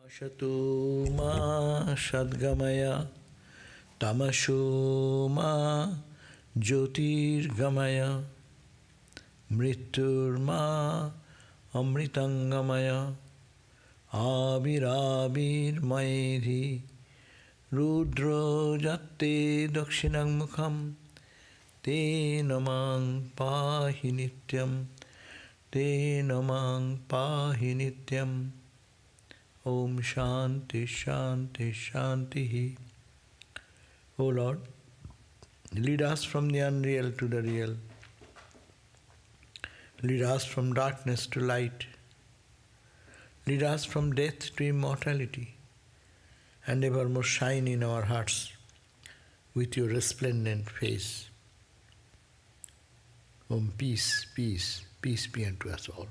Ashato ma Sadgamaya Tamasho ma Jyotirgamaya Mrityur ma Amritangamaya Avirabir Maedhi Rudro Jatte Dakshinang Mukham Te Namang Pahi Nityam Te Namang Pahi Nityam Om Shanti Shanti Shanti. O Lord, lead us from the unreal to the real. Lead us from darkness to light. Lead us from death to immortality. And evermore shine in our hearts with your resplendent face. Om peace, peace, peace be unto us all.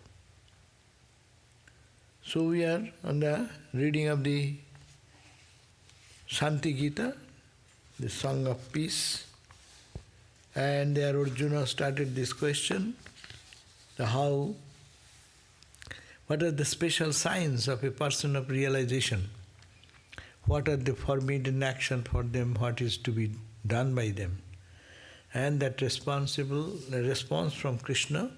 So we are on the reading of the Shanti Gita, the song of peace. And there Arjuna started this question, what are the special signs of a person of realization? What are the forbidden action for them, what is to be done by them? And that response from Krishna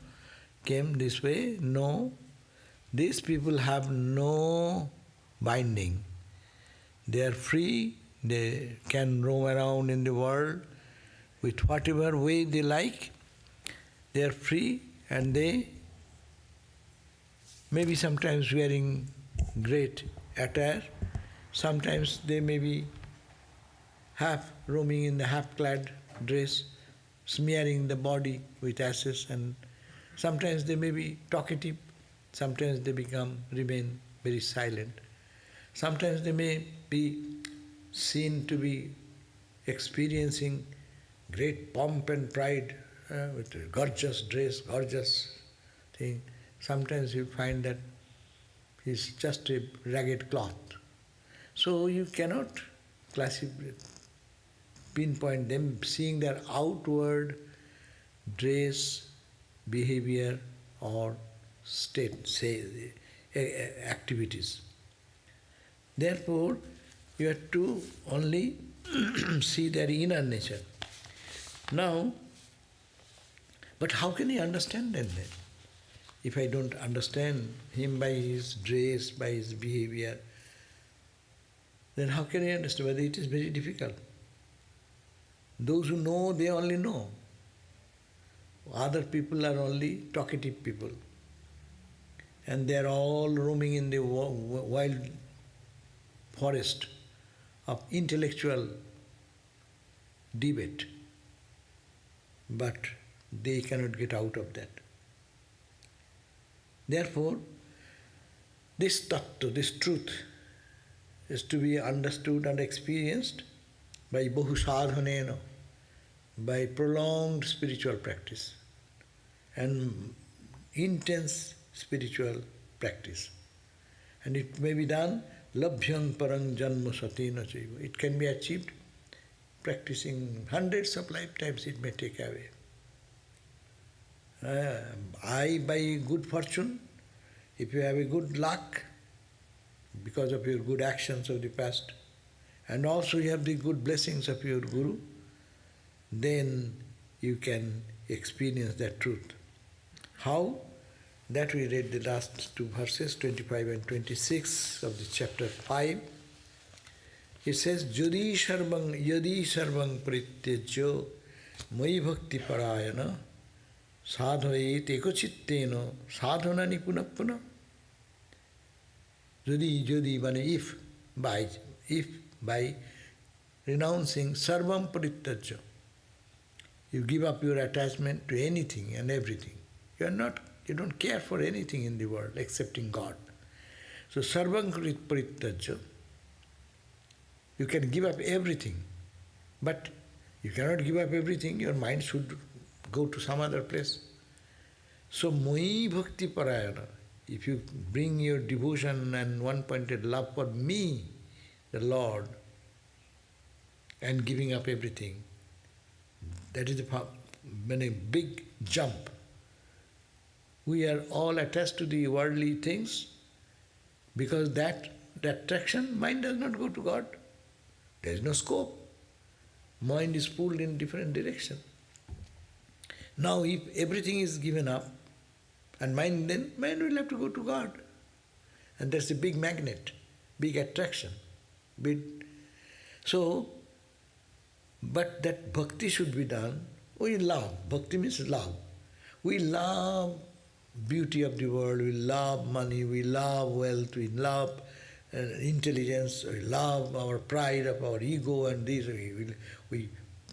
came this way, no, these people have no binding. They are free, they can roam around in the world with whatever way they like. They are free and they may be sometimes wearing great attire, sometimes they may be half roaming in the half-clad dress, smearing the body with ashes, and sometimes they may be talkative. Sometimes they remain very silent. Sometimes they may be seen to be experiencing great pomp and pride with a gorgeous dress, gorgeous thing. Sometimes you find that he's just a ragged cloth. So you cannot pinpoint them, seeing their outward dress, behavior, or activities. Therefore, you have to only see their inner nature. Now, but how can I understand them then? If I don't understand him by his dress, by his behavior, then how can I understand? But it is very difficult. Those who know, they only know. Other people are only talkative people. And they are all roaming in the wild forest of intellectual debate. But they cannot get out of that. Therefore, this tattva, this truth, is to be understood and experienced by bahu sadhanena, by prolonged spiritual practice and intense spiritual practice. And it may be done labhyang parang janma satena chaiva. It can be achieved practicing hundreds of lifetimes, it may take away. By good fortune, if you have a good luck, because of your good actions of the past, and also you have the good blessings of your Guru, then you can experience that truth. How? That we read the last two verses, 25 and 26 of the chapter 5. It says, Yadi sarvang prityajyo mai bhakti parayana sadhayet ekochittena sadhana nipunapuna. Yadi means if by renouncing sarvam prityajyo, you give up your attachment to anything and everything. You don't care for anything in the world excepting God. So sarvam prityajya, you can give up everything, but you cannot give up everything, your mind should go to some other place. So moi bhakti parayana, if you bring your devotion and one-pointed love for me, the Lord, and giving up everything, that is a big jump. We are all attached to the worldly things because that the attraction, mind does not go to God. There is no scope. Mind is pulled in different direction. Now if everything is given up, and then mind will have to go to God. And that's a big magnet, big attraction. So, but that bhakti should be done. We love. Bhakti means love. We love beauty of the world, we love money, we love wealth, we love intelligence, we love our pride of our ego and this, we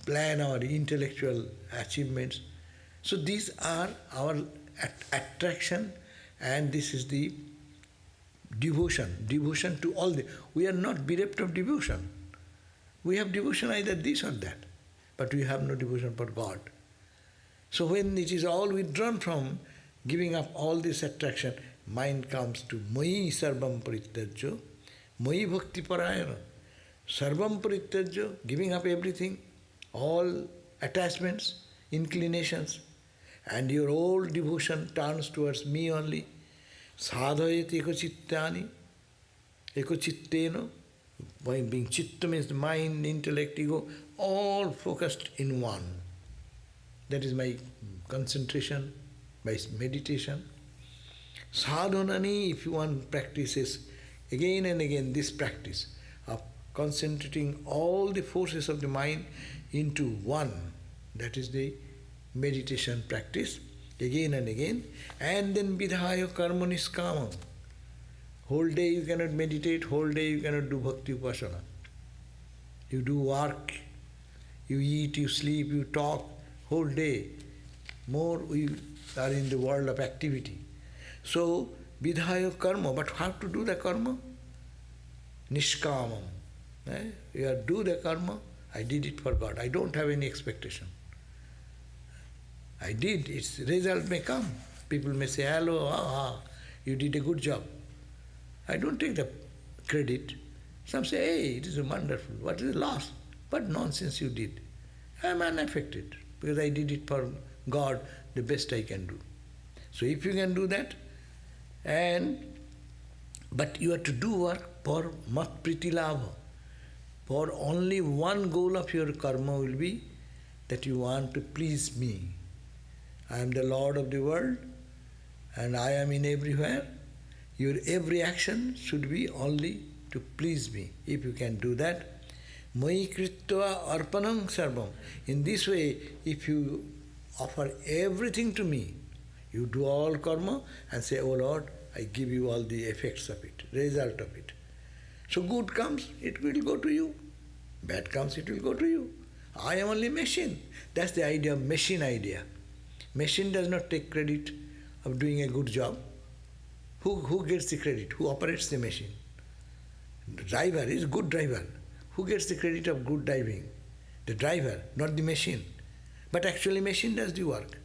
plan our intellectual achievements. So these are our attraction, and this is the devotion to all the... We are not bereft of devotion. We have devotion either this or that, but we have no devotion for God. So when it is all withdrawn from giving up all this attraction, mind comes to Mayi Sarvam Parityajya, Mayi Bhakti Parayana. Sarvam Parityajya, giving up everything, all attachments, inclinations, and your whole devotion turns towards me only. Sadhayat ekochittani, ekochitteno, by being chitta means mind, intellect, ego, all focused in one. That is my concentration, my meditation. Sadhanani, if one practices again and again this practice of concentrating all the forces of the mind into one, that is the meditation practice, again and again, and then vidhaya karma niskama. Whole day you cannot meditate, whole day you cannot do bhakti upasana. You do work, you eat, you sleep, you talk, whole day. More we are in the world of activity. So, vidhaya karma, but how to do the karma? Nishkamam. You do the karma, I did it for God. I don't have any expectation. I did, its result may come. People may say, hello, you did a good job. I don't take the credit. Some say, hey, it is wonderful. What is the loss? What nonsense you did. I am unaffected because I did it for God the best I can do. So if you can do that, but you have to do work for mat priti labha. For only one goal of your karma will be that you want to please me. I am the Lord of the world and I am in everywhere. Your every action should be only to please me. If you can do that, Mayi kritva arpanam sarvam. In this way, if you offer everything to me, you do all karma and say, oh Lord, I give you all the effects of it, result of it. So good comes, it will go to you. Bad comes, it will go to you. I am only machine. That's the idea, machine idea. Machine does not take credit of doing a good job. Who gets the credit? Who operates the machine? The driver is a good driver. Who gets the credit of good driving? The driver, not the machine. But actually machine does the work.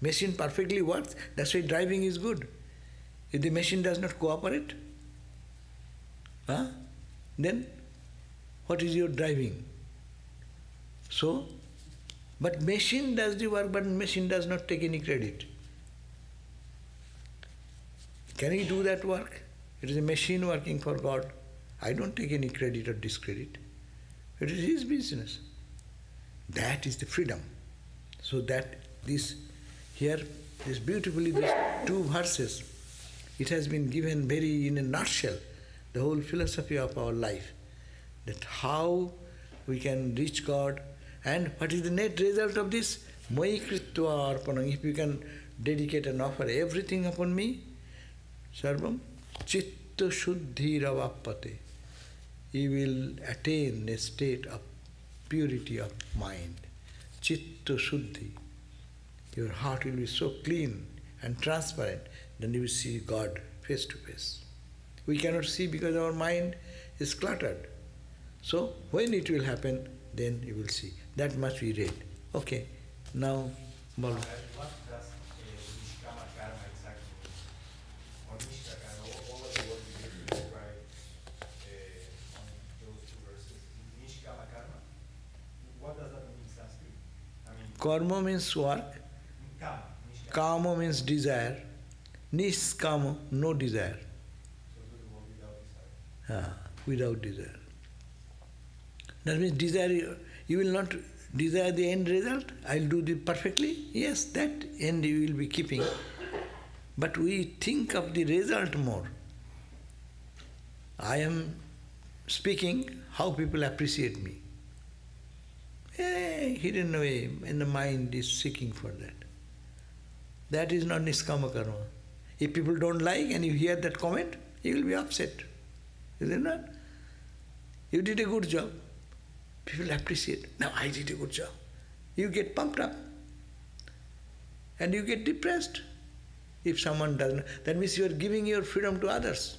Machine perfectly works, that's why driving is good. If the machine does not cooperate, then what is your driving? So, but machine does the work, but machine does not take any credit. Can he do that work? It is a machine working for God. I don't take any credit or discredit. It is his business. That is the freedom. So that this beautifully, these two verses, it has been given very in a nutshell, the whole philosophy of our life, that how we can reach God, and what is the net result of this? Mayi kritva arpanam. If you can dedicate and offer everything upon me, sarvam chitta shuddhi ravapate, you will attain a state of purity of mind. Chitta shuddhi. Your heart will be so clean and transparent, then you will see God face to face. We cannot see because our mind is cluttered. So when it will happen, then you will see. That much we read. Okay, now, Balu. What does Nishkama Karma exactly mean? Or Nishka Karma, what was the word you describe on those two verses? Nishkama Karma? What does that mean in Sanskrit? I mean, Karma means work. Kama. Kama means desire. Niskama, no desire. So do the work without desire. without desire. That means desire, you will not desire the end result. I'll do it perfectly. Yes, that end you will be keeping. But we think of the result more. I am speaking, how people appreciate me. Hidden away in the mind is seeking for that. That is not niskama karma. If people don't like and you hear that comment, you will be upset. Is it not? You did a good job. People appreciate. Now I did a good job. You get pumped up. And you get depressed. If someone doesn't, that means you are giving your freedom to others.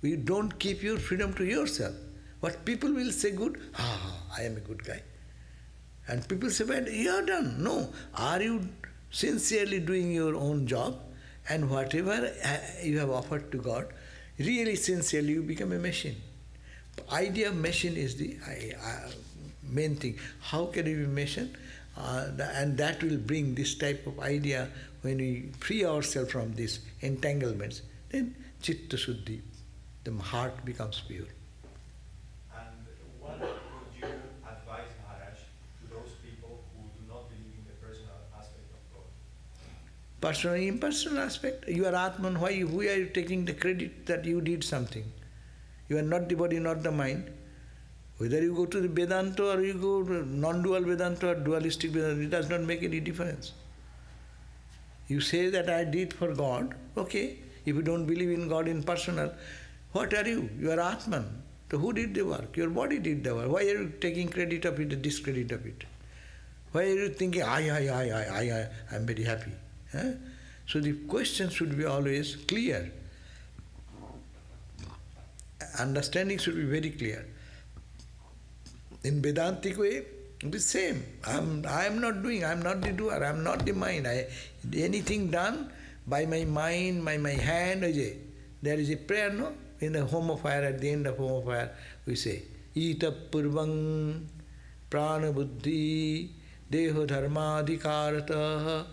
You don't keep your freedom to yourself. What people will say good, I am a good guy. And people say bad, you are done. No. Are you sincerely doing your own job? And whatever you have offered to God, really sincerely you become a machine. Idea of machine is the main thing. How can you be machine? And that will bring this type of idea when we free ourselves from these entanglements. Then chitta suddhi, the heart becomes pure. And what would you advise, Maharaj, to those people who do not believe in the personal aspect of God? Personal, impersonal aspect. You are Atman. Why are you taking the credit that you did something? You are not the body, not the mind. Whether you go to the Vedanta or you go to non-dual Vedanta or dualistic Vedanta, it does not make any difference. You say that I did for God, okay. If you don't believe in God in personal, what are you? You are Atman. So who did the work? Your body did the work. Why are you taking credit of it, the discredit of it? Why are you thinking, I am very happy? Huh? So the question should be always clear. Understanding should be very clear. In Vedantic way, it is same. I am not doing, I am not the doer, I am not the mind. Anything done by my mind, by my hand, there is a prayer, no? In the home of fire, at the end of home of fire, we say, Ita purvang prana buddhi deho dharmadhikarata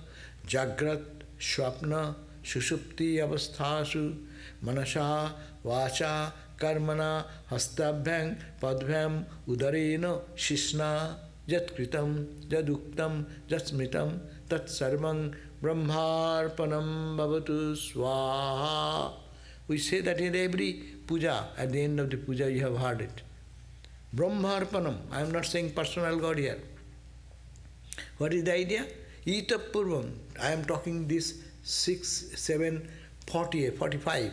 jagrat swapna sushupti avasthasu manasha vacha karmana hastabhyam padbhyam udarena shishna jat kritam jaduktam jasmitam tat sarvang brahmarpanam bhavatu swaha. We say that in every puja, at the end of the puja you have heard it. Brahmarpanam, I am not saying personal God here. What is the idea? Ita purvam, I am talking this 6, 7, 40, 45.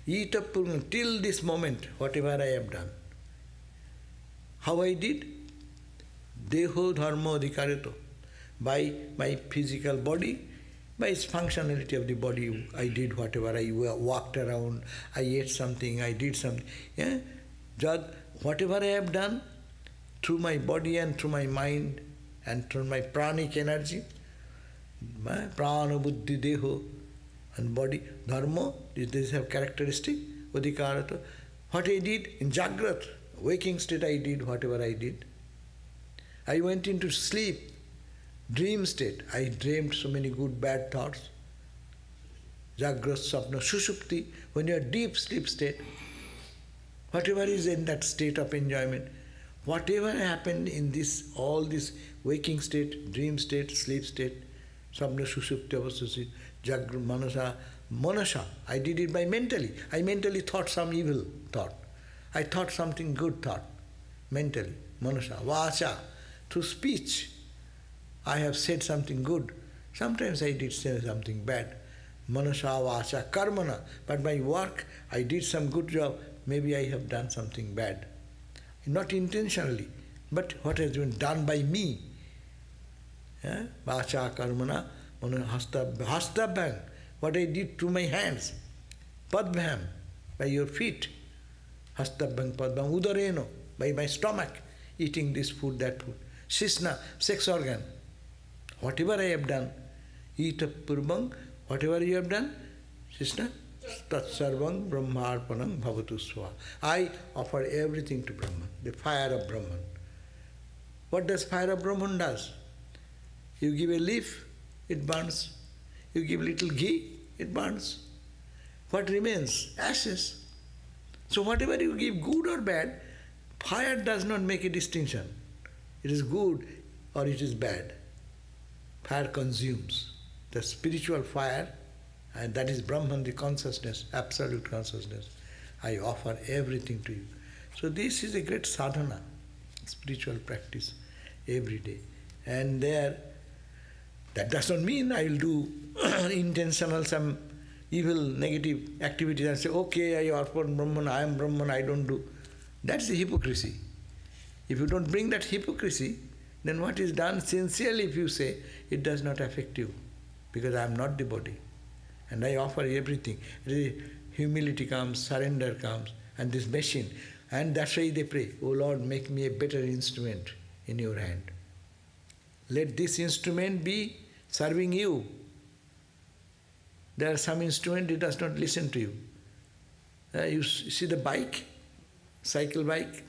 Ita purvam, till this moment, whatever I have done. How I did? Deho dharma adhikarito. By my physical body, by its functionality of the body, I did whatever, I walked around, I ate something, I did something. Yeah? Whatever I have done, through my body and through my mind and through my pranic energy, my prana, buddhi, deho and body, dharma, these have characteristic, adhikarata. What I did in Jagrat, waking state I did whatever I did. I went into sleep, dream state, I dreamed so many good, bad thoughts. Jagrat, sapna, sushupti, when you are deep sleep state, whatever is in that state of enjoyment, whatever happened in this, all this waking state, dream state, sleep state, sapna, sushupti, avasasi, jagrat, manasa, I did it by mentally. I mentally thought some evil thought. I thought something good thought, mentally, manasa, vacha, through speech. I have said something good. Sometimes I did say something bad. Manasa, vacha, karmana. But my work, I did some good job. Maybe I have done something bad. Not intentionally, but what has been done by me. Vacha, karmana, hastabhyam. What I did to my hands. Padbhyam, by your feet. Hastabhyam, padbhyam, udareno, by my stomach. Eating this food, that food. Shishna, sex organ. Whatever I have done, ita purvang, whatever you have done, Krishna, tat sarvang brahmarpanam bhavatu swa. I offer everything to Brahman, the fire of Brahman. What does fire of Brahman does? You give a leaf, it burns. You give little ghee, it burns. What remains? Ashes. So whatever you give, good or bad, fire does not make a distinction. It is good or it is bad. Fire consumes. The spiritual fire, and that is Brahman, the consciousness, absolute consciousness. I offer everything to you. So this is a great sadhana, spiritual practice every day. And there, that does not mean I will do intentional some evil, negative activities and say, okay, I offer Brahman, I am Brahman, I don't do. That's the hypocrisy. If you don't bring that hypocrisy, then what is done sincerely, if you say, it does not affect you, because I am not the body. And I offer everything. Humility comes, surrender comes, and this machine. And that's why they pray, oh Lord, make me a better instrument in your hand. Let this instrument be serving you. There are some instrument, it does not listen to you. You see the bike, cycle bike,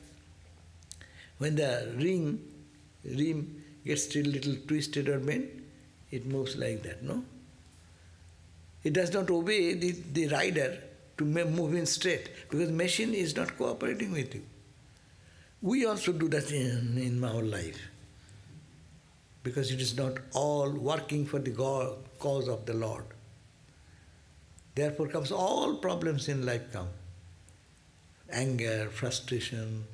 when the rim gets a little twisted or bent, it moves like that, no? It does not obey the rider to move in straight, because machine is not cooperating with you. We also do that in our life, because it is not all working for the cause of the Lord. Therefore comes all problems in life come. Anger, frustration,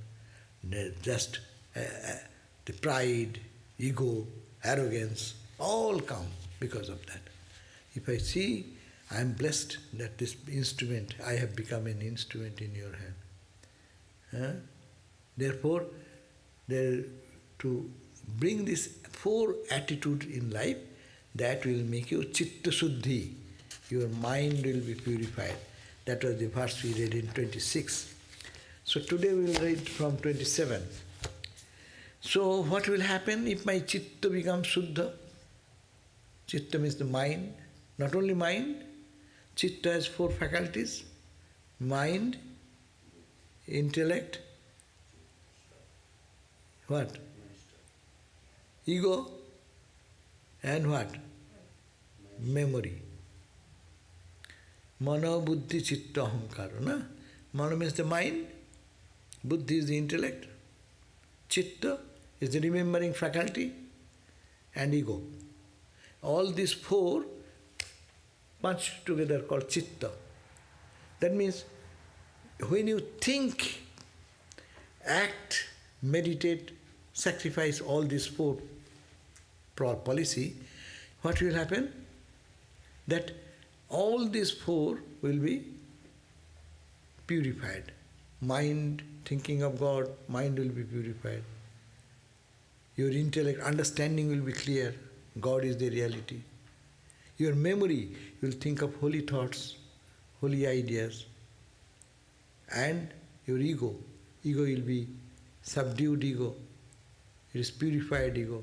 just the pride, ego, arrogance, all come because of that. If I see, I am blessed that this instrument, I have become an instrument in your hand. Therefore, to bring this 4 attitude in life, that will make you chitta suddhi. Your mind will be purified. That was the verse we read in 26. So today we will read from 27. So what will happen if my chitta becomes suddha? Chitta means the mind. Not only mind, chitta has 4 faculties. Mind, intellect, what? Ego, and what? Memory. Mano, buddhi, chitta, ahankara. Na? Mano means the mind, buddhi is the intellect, chitta is the remembering faculty, and ego. All these 4 much together called chitta. That means when you think, act, meditate, sacrifice all these 4 policy, what will happen? That all these 4 will be purified. Mind, thinking of God, mind will be purified. Your intellect, understanding will be clear. God is the reality. Your memory, you will think of holy thoughts, holy ideas. And your ego will be subdued ego. It is purified ego.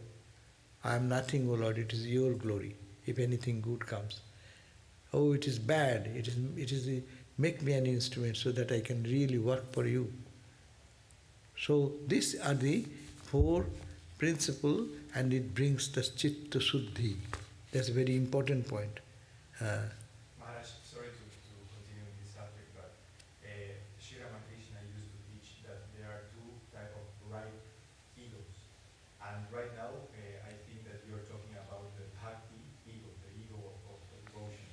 I am nothing, O Lord, it is your glory, if anything good comes. Oh, it is bad, make me an instrument so that I can really work for you. So these are the 4 principles, and it brings the chitta suddhi. That's a very important point. Maharaj, sorry to continue this subject, but Sri Ramakrishna used to teach that there are 2 types of right egos. And right now, I think that you're talking about the bhakti ego, the ego of devotion.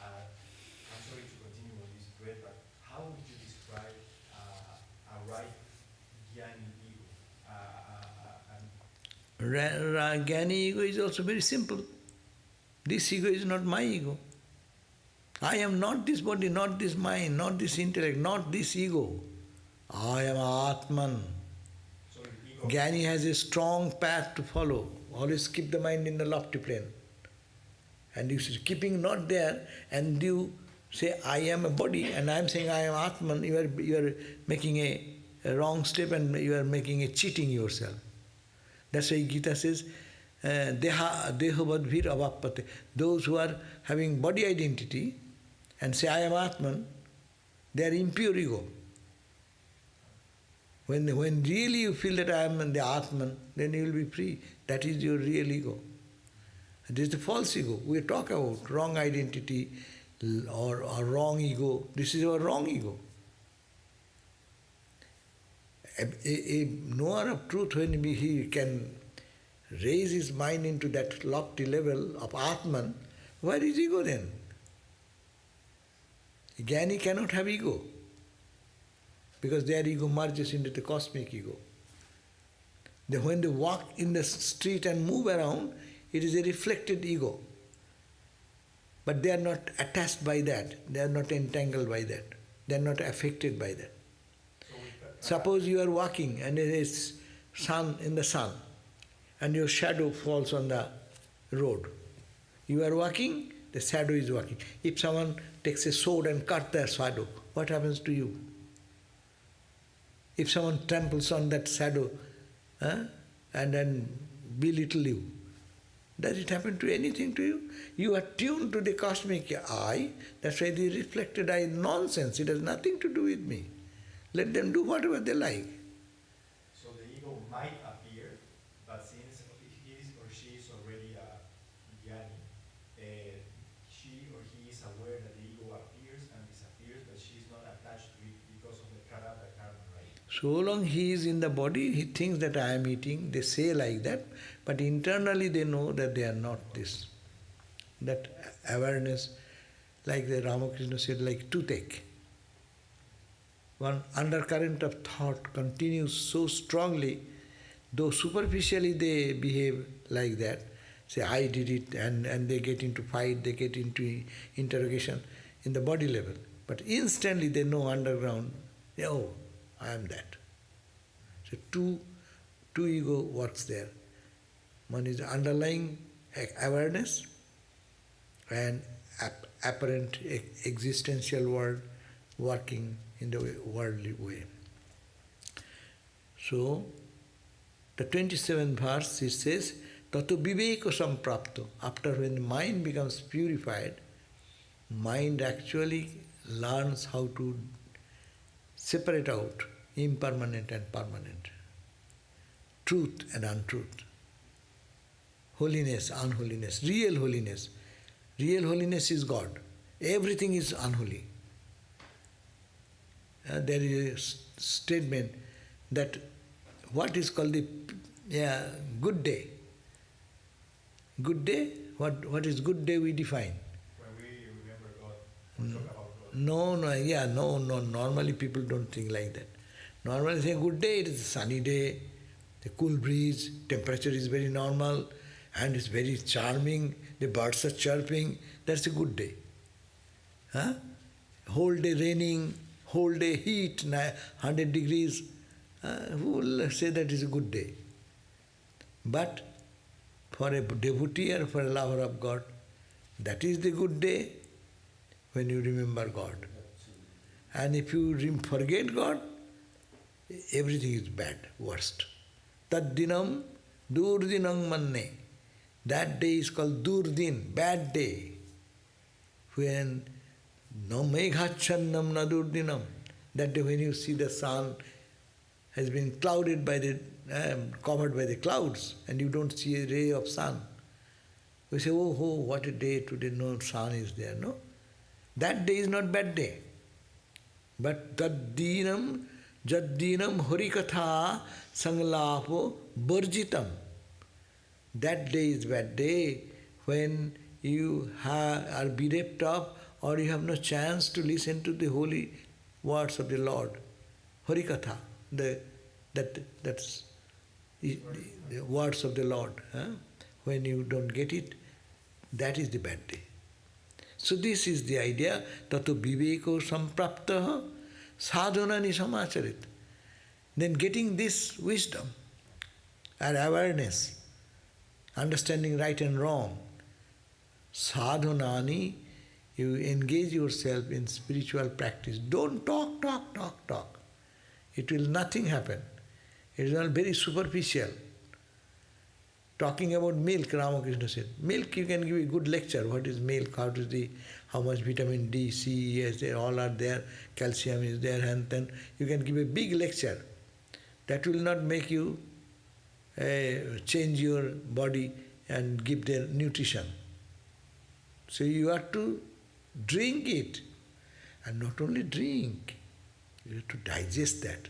I'm sorry to continue on this thread, but how would you describe a right jnani ego? Jnani ego is also very simple. This ego is not my ego. I am not this body, not this mind, not this intellect, not this ego. I am Atman. So ego. Jnani has a strong path to follow. Always keep the mind in the lofty plane. And you see, keeping not there, and you say, I am a body, and I am saying I am Atman, you are making a wrong step, and you are making a cheating yourself. That's why Gita says, dehabadbhir avappate. Those who are having body identity and say, I am Atman, they are impure ego. When really you feel that I am the Atman, then you will be free. That is your real ego. This is the false ego. We talk about wrong identity, or wrong ego. This is our wrong ego. A knower of truth, when he can raise his mind into that lofty level of Atman, where is ego then? A Jnani cannot have ego, because their ego merges into the cosmic ego. When they walk in the street and move around, it is a reflected ego. But they are not attached by that, they are not entangled by that, they are not affected by that. Suppose you are walking and there is sun in the sun, and your shadow falls on the road. You are walking, the shadow is walking. If someone takes a sword and cuts their shadow, what happens to you? If someone tramples on that shadow and then belittle you, does it happen to anything to you? You are tuned to the cosmic eye, that's why the reflected eye is nonsense, it has nothing to do with me. Let them do whatever they like. So the ego might appear, but since he is or she is already a jnani, she or he is aware that the ego appears and disappears, but she is not attached to it because of the karma, right? So long he is in the body, he thinks that I am eating, they say like that, but internally they know that they are not this. That awareness, like the Ramakrishna said, like toothache. One undercurrent of thought continues so strongly, though superficially they behave like that, say I did it, and they get into fight, they get into interrogation in the body level. But instantly they know underground, oh, I am that. So two ego works there. One is underlying awareness and apparent existential world working in the worldly way. So, the 27th verse, it says, Tato viveko samprapto. After when the mind becomes purified, mind actually learns how to separate out impermanent and permanent, truth and untruth, holiness, unholiness, real holiness. Real holiness is God. Everything is unholy. There is a statement that what is called the good day. Good day? What is good day we define? When we remember God, talk about God. No. Normally people don't think like that. Normally they say good day, it is a sunny day, the cool breeze, temperature is very normal, and it's very charming, the birds are chirping, that's a good day. Whole day raining, whole day heat, 100 degrees, who will say that is a good day? But for a devotee or for a lover of God, that is the good day when you remember God. And if you forget God, everything is bad, worst. Tad dinam durdinam manne. That day is called durdin, bad day. When no meghachannam na durdinam. That day when you see the sun has been clouded by the, covered by the clouds, and you don't see a ray of sun. We say, oh, what a day today, no sun is there, no? That day is not bad day. But jaddinam harikatha sanglapo burjitam. That day is bad day when you are bereft of, or you have no chance to listen to the holy words of the Lord. Harikatha, that's the words of the Lord. When you don't get it, that is the bad day. So this is the idea, tato viveko sampraptaha sadhanani samacharit. Then getting this wisdom and awareness, understanding right and wrong, sadhanani, you engage yourself in spiritual practice. Don't talk. It will nothing happen. It is all very superficial. Talking about milk, Ramakrishna said, milk you can give a good lecture. What is milk? How much vitamin D, C, yes, they all are there. Calcium is there, and then you can give a big lecture. That will not make you change your body and give their nutrition. So you have to drink it. And not only drink, you have to digest that.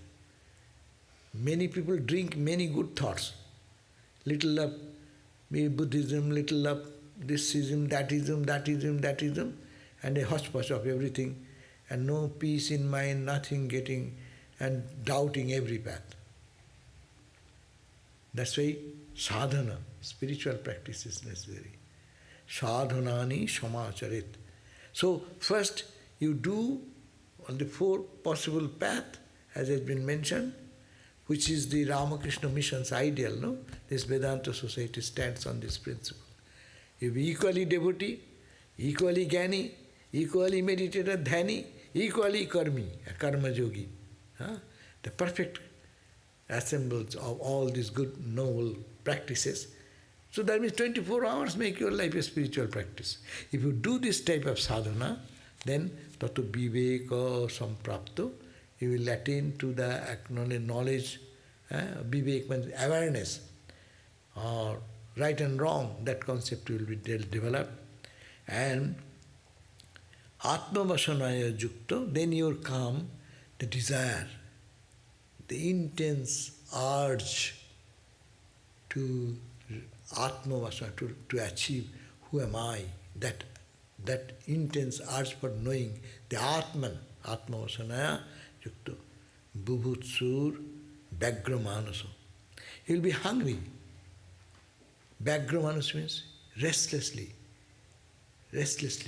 Many people drink many good thoughts. Little of Buddhism, little of this ism, that ism, that ism, that ism, and a hodgepodge of everything, and no peace in mind, nothing getting, and doubting every path. That's why sadhana, spiritual practice is necessary. Sadhanani shamacharit. So first you do on the four possible path, as has been mentioned, which is the Ramakrishna mission's ideal, no? This Vedanta society stands on this principle. You be equally devotee, equally jnani, equally meditator, dhyani, equally karmi, a karma yogi. Huh? The perfect assemblage of all these good, noble practices. So that means 24 hours make your life a spiritual practice. If you do this type of sadhana, then tato viveka samprapto, you will attain to the knowledge, vivek means awareness, or right and wrong, that concept will be developed. And atma vasanaya yukta, then your calm, the desire, the intense urge to atma vasana, to achieve who am I, that intense urge for knowing the Atman, atma vasanaya yukta, bubhutsur vyagramanasa. He will be hungry. Vyagramanasa means restlessly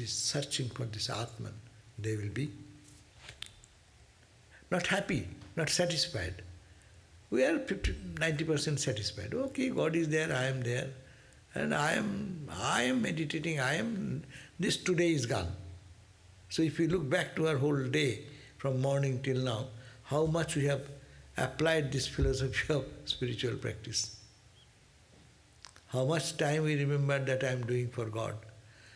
searching for this Atman. They will be not happy, not satisfied. We are 90% satisfied. Okay, God is there, I am there, and I am meditating, this today is gone. So if you look back to our whole day, from morning till now, how much we have applied this philosophy of spiritual practice. How much time we remember that I am doing for God.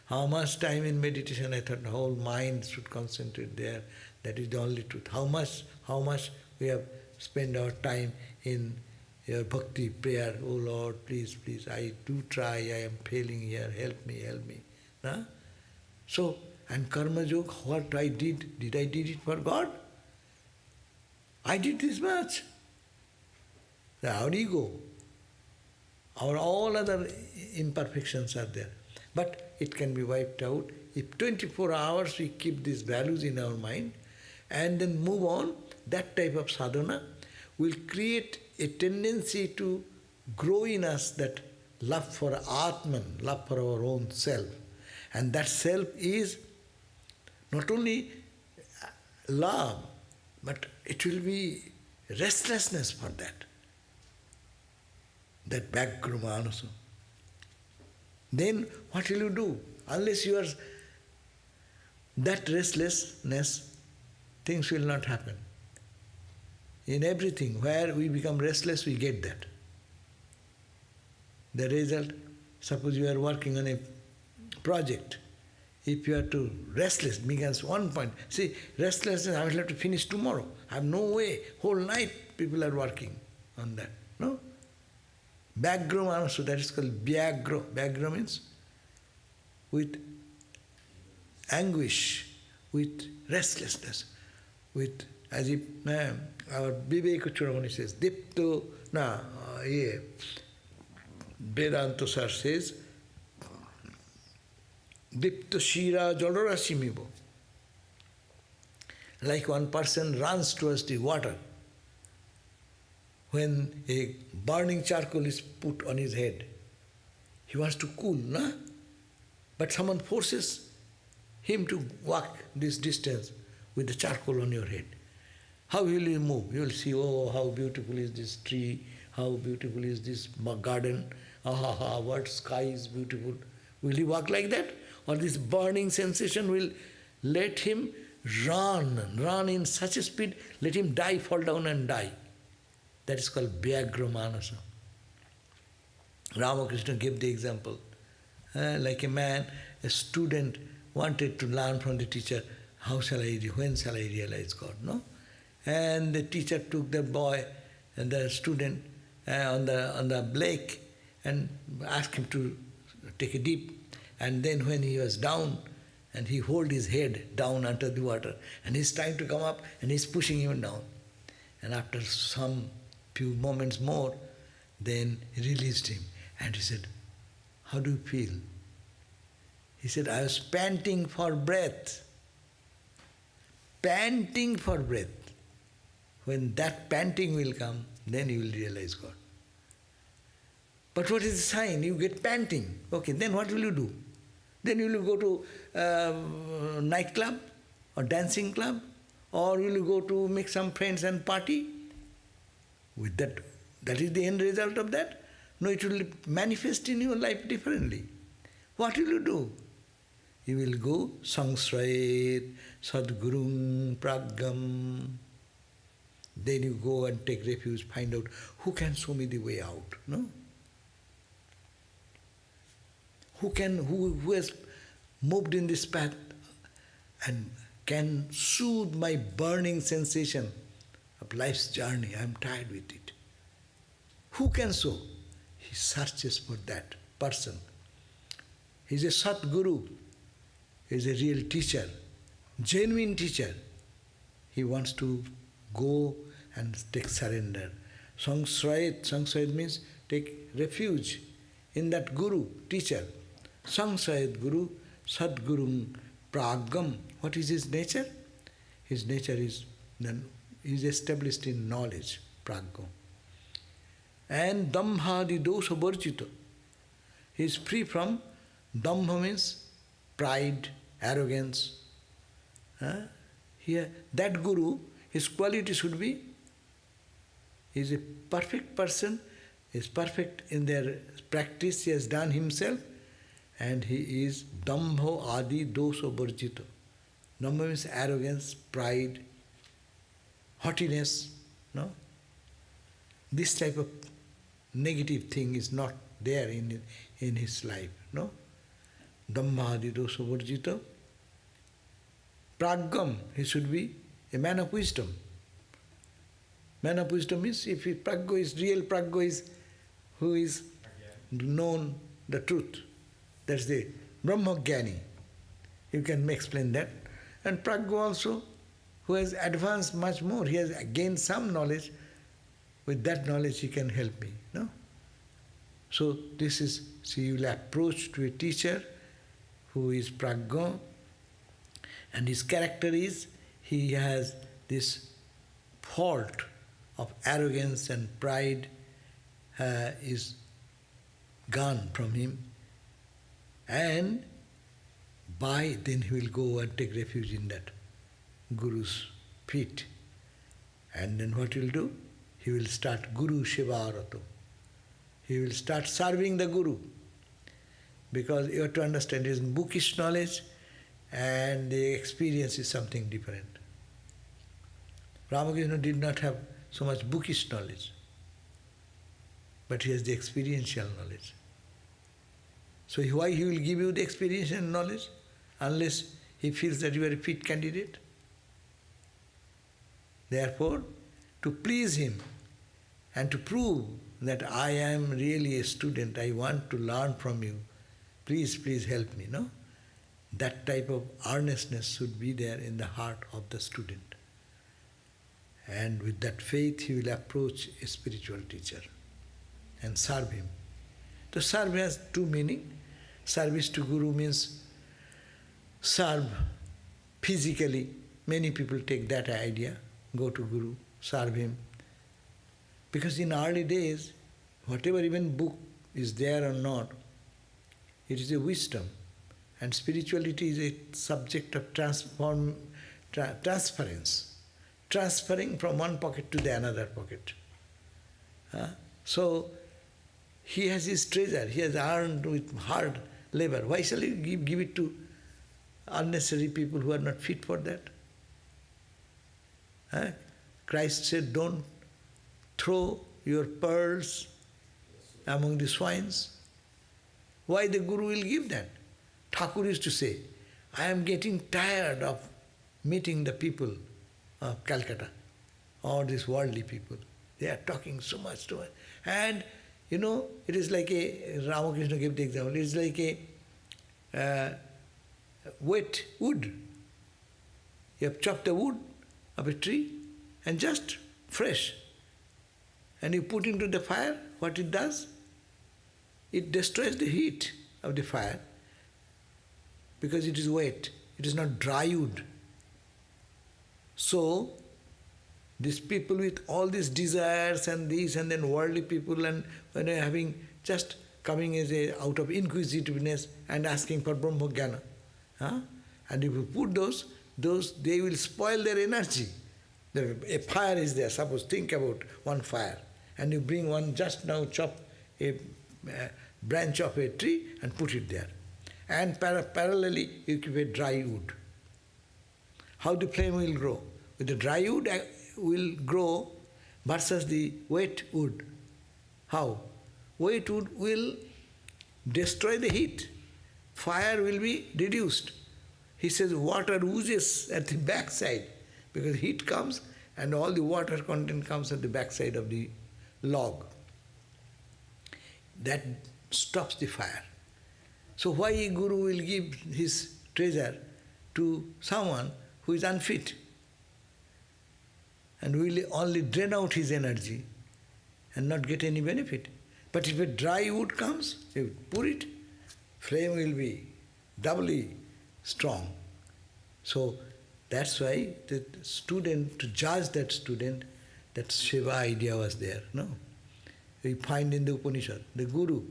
How much time in meditation I thought the whole mind should concentrate there. That is the only truth. How much we have spent our time in your bhakti prayer. Oh Lord, please, I do try, I am failing here, help me. Nah? So, and karma yoga, what I did I did it for God? I did this much. Our ego, our all other imperfections are there. But it can be wiped out if 24 hours we keep these values in our mind and then move on. That type of sadhana will create a tendency to grow in us that love for Atman, love for our own self. And that self is not only love, but it will be restlessness for that. That vyagramanasa. Then what will you do? Unless you are that restlessness, things will not happen. In everything, where we become restless, we get that. The result, suppose you are working on a project. If you are too restless, begins one point. See, restlessness, I will have to finish tomorrow. I have no way. Whole night people are working on that. No? Vyagra, so that is called vyagra. Vyagra means with anguish, with restlessness, with as if our Viveka Chudamani says, Dipto, Vedanta sir says, Dipto Shira Jolorasimibo. Like one person runs towards the water when a burning charcoal is put on his head. He wants to cool, no? But someone forces him to walk this distance with the charcoal on your head. How will you move? You will see, oh, how beautiful is this tree, how beautiful is this garden, what sky is beautiful. Will he walk like that? Or this burning sensation will let him run in such a speed, let him die, fall down and die. That is called Vyagra Manasa. Ramakrishna gave the example. Like a man, a student wanted to learn from the teacher, when shall I realize God? No? And the teacher took the boy and the student on the lake and asked him to take a dip. And then when he was down, And he hold his head down under the water, and he's trying to come up, and he's pushing him down. And after some few moments more, then he released him, and he said, "How do you feel?" He said, "I was panting for breath." Panting for breath. When that panting will come, then you will realize God. But what is the sign? You get panting. Okay, then what will you do? Then you will go to nightclub or dancing club, or you will go to make some friends and party. With that is the end result of that. No, it will manifest in your life differently. What will you do? You will go sangsrayet sadgurung pragam. Then you go and take refuge, find out who can show me the way out. No? Who has moved in this path and can soothe my burning sensation of life's journey? I am tired with it. Who can show? He searches for that person. He is a Satguru. He is a real teacher, genuine teacher. He wants to go and take surrender. Sangsrayat means take refuge in that Guru, teacher. Sangsrayat Guru, Sadgurum Pragam. What is his nature? His nature is established in knowledge, Pragam. And Dambhadi dosha varjita. He is free from Dambha means pride, arrogance. Here, that Guru, his quality should be, he is a perfect person, he is perfect in their practice, he has done himself, and he is Dambho Adi Dosa Varjita. Dambha means arrogance, pride, haughtiness. No? This type of negative thing is not there in his life. No? Dambha Adi Dosa Varjita. Pragam, he should be a man of wisdom. Man of wisdom is, if Praggo is real, Praggo is who is known the truth. That's the Brahmagyani. You can explain that. And Praggo also, who has advanced much more, he has gained some knowledge. With that knowledge he can help me. No? So this is, see, you will approach to a teacher who is Praggo, and his character is, he has this fault of arrogance and pride is gone from him, and then he will go and take refuge in that Guru's feet. And then what he will do? He will start Guru Shivarato. He will start serving the Guru. Because you have to understand, his bookish knowledge and the experience is something different. Ramakrishna did not have so much bookish knowledge, but he has the experiential knowledge. So why he will give you the experiential knowledge unless he feels that you are a fit candidate? Therefore, to please him and to prove that I am really a student, I want to learn from you, please help me, no? That type of earnestness should be there in the heart of the student. And with that faith, he will approach a spiritual teacher and serve him. To serve has two meanings. Service to Guru means serve physically. Many people take that idea, go to Guru, serve him. Because in early days, whatever even book is there or not, it is a wisdom. And spirituality is a subject of transference. Transferring from one pocket to the another pocket. So, he has his treasure, he has earned with hard labor. Why shall he give it to unnecessary people who are not fit for that? Christ said, don't throw your pearls among the swines. Why the Guru will give that? Thakur used to say, I am getting tired of meeting the people of Calcutta, all these worldly people. They are talking so much to us. And, it is like Ramakrishna gave the example, it is like wet wood. You have chopped the wood of a tree and just fresh. And you put into the fire, what it does? It destroys the heat of the fire because it is wet. It is not dry wood. So, these people with all these desires and this and then worldly people and when they are having just coming as out of inquisitiveness and asking for Brahma Jnana. And if you put those they will spoil their energy. A fire is there, suppose think about one fire and you bring one, just now chop a branch of a tree and put it there. And parallelly you keep a dry wood. How the flame will grow? With the dry wood will grow versus the wet wood. How? Wet wood will destroy the heat. Fire will be reduced. He says water oozes at the backside because heat comes and all the water content comes at the backside of the log. That stops the fire. So why a guru will give his treasure to someone who is unfit and will only drain out his energy and not get any benefit? But if a dry wood comes, you pour it, flame will be doubly strong. So that's why the student, to judge that student, that Seva idea was there. No? We find in the Upanishad, the Guru,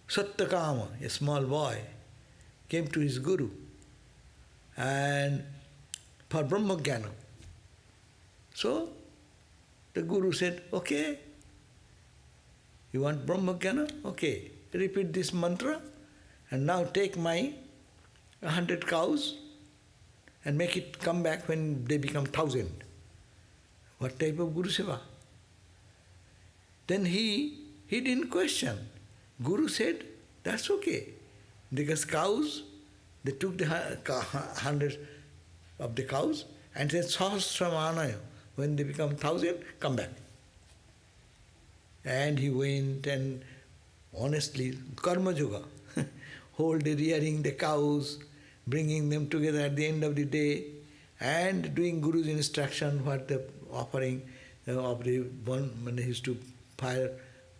Sattakama, a small boy, came to his Guru and for Brahma Jnana. So the Guru said, okay, you want Brahma Jnana? Okay, repeat this mantra and now take my 100 cows and make it come back when they become 1,000. What type of Guru Seva? Then he didn't question. Guru said, that's okay. Because cows, they took the 100 of the cows and said, Sahasramanaya, when they become 1,000, come back. And he went and honestly, karma yoga, whole day rearing the cows, bringing them together at the end of the day, and doing Guru's instruction, what the offering of the one, when he used to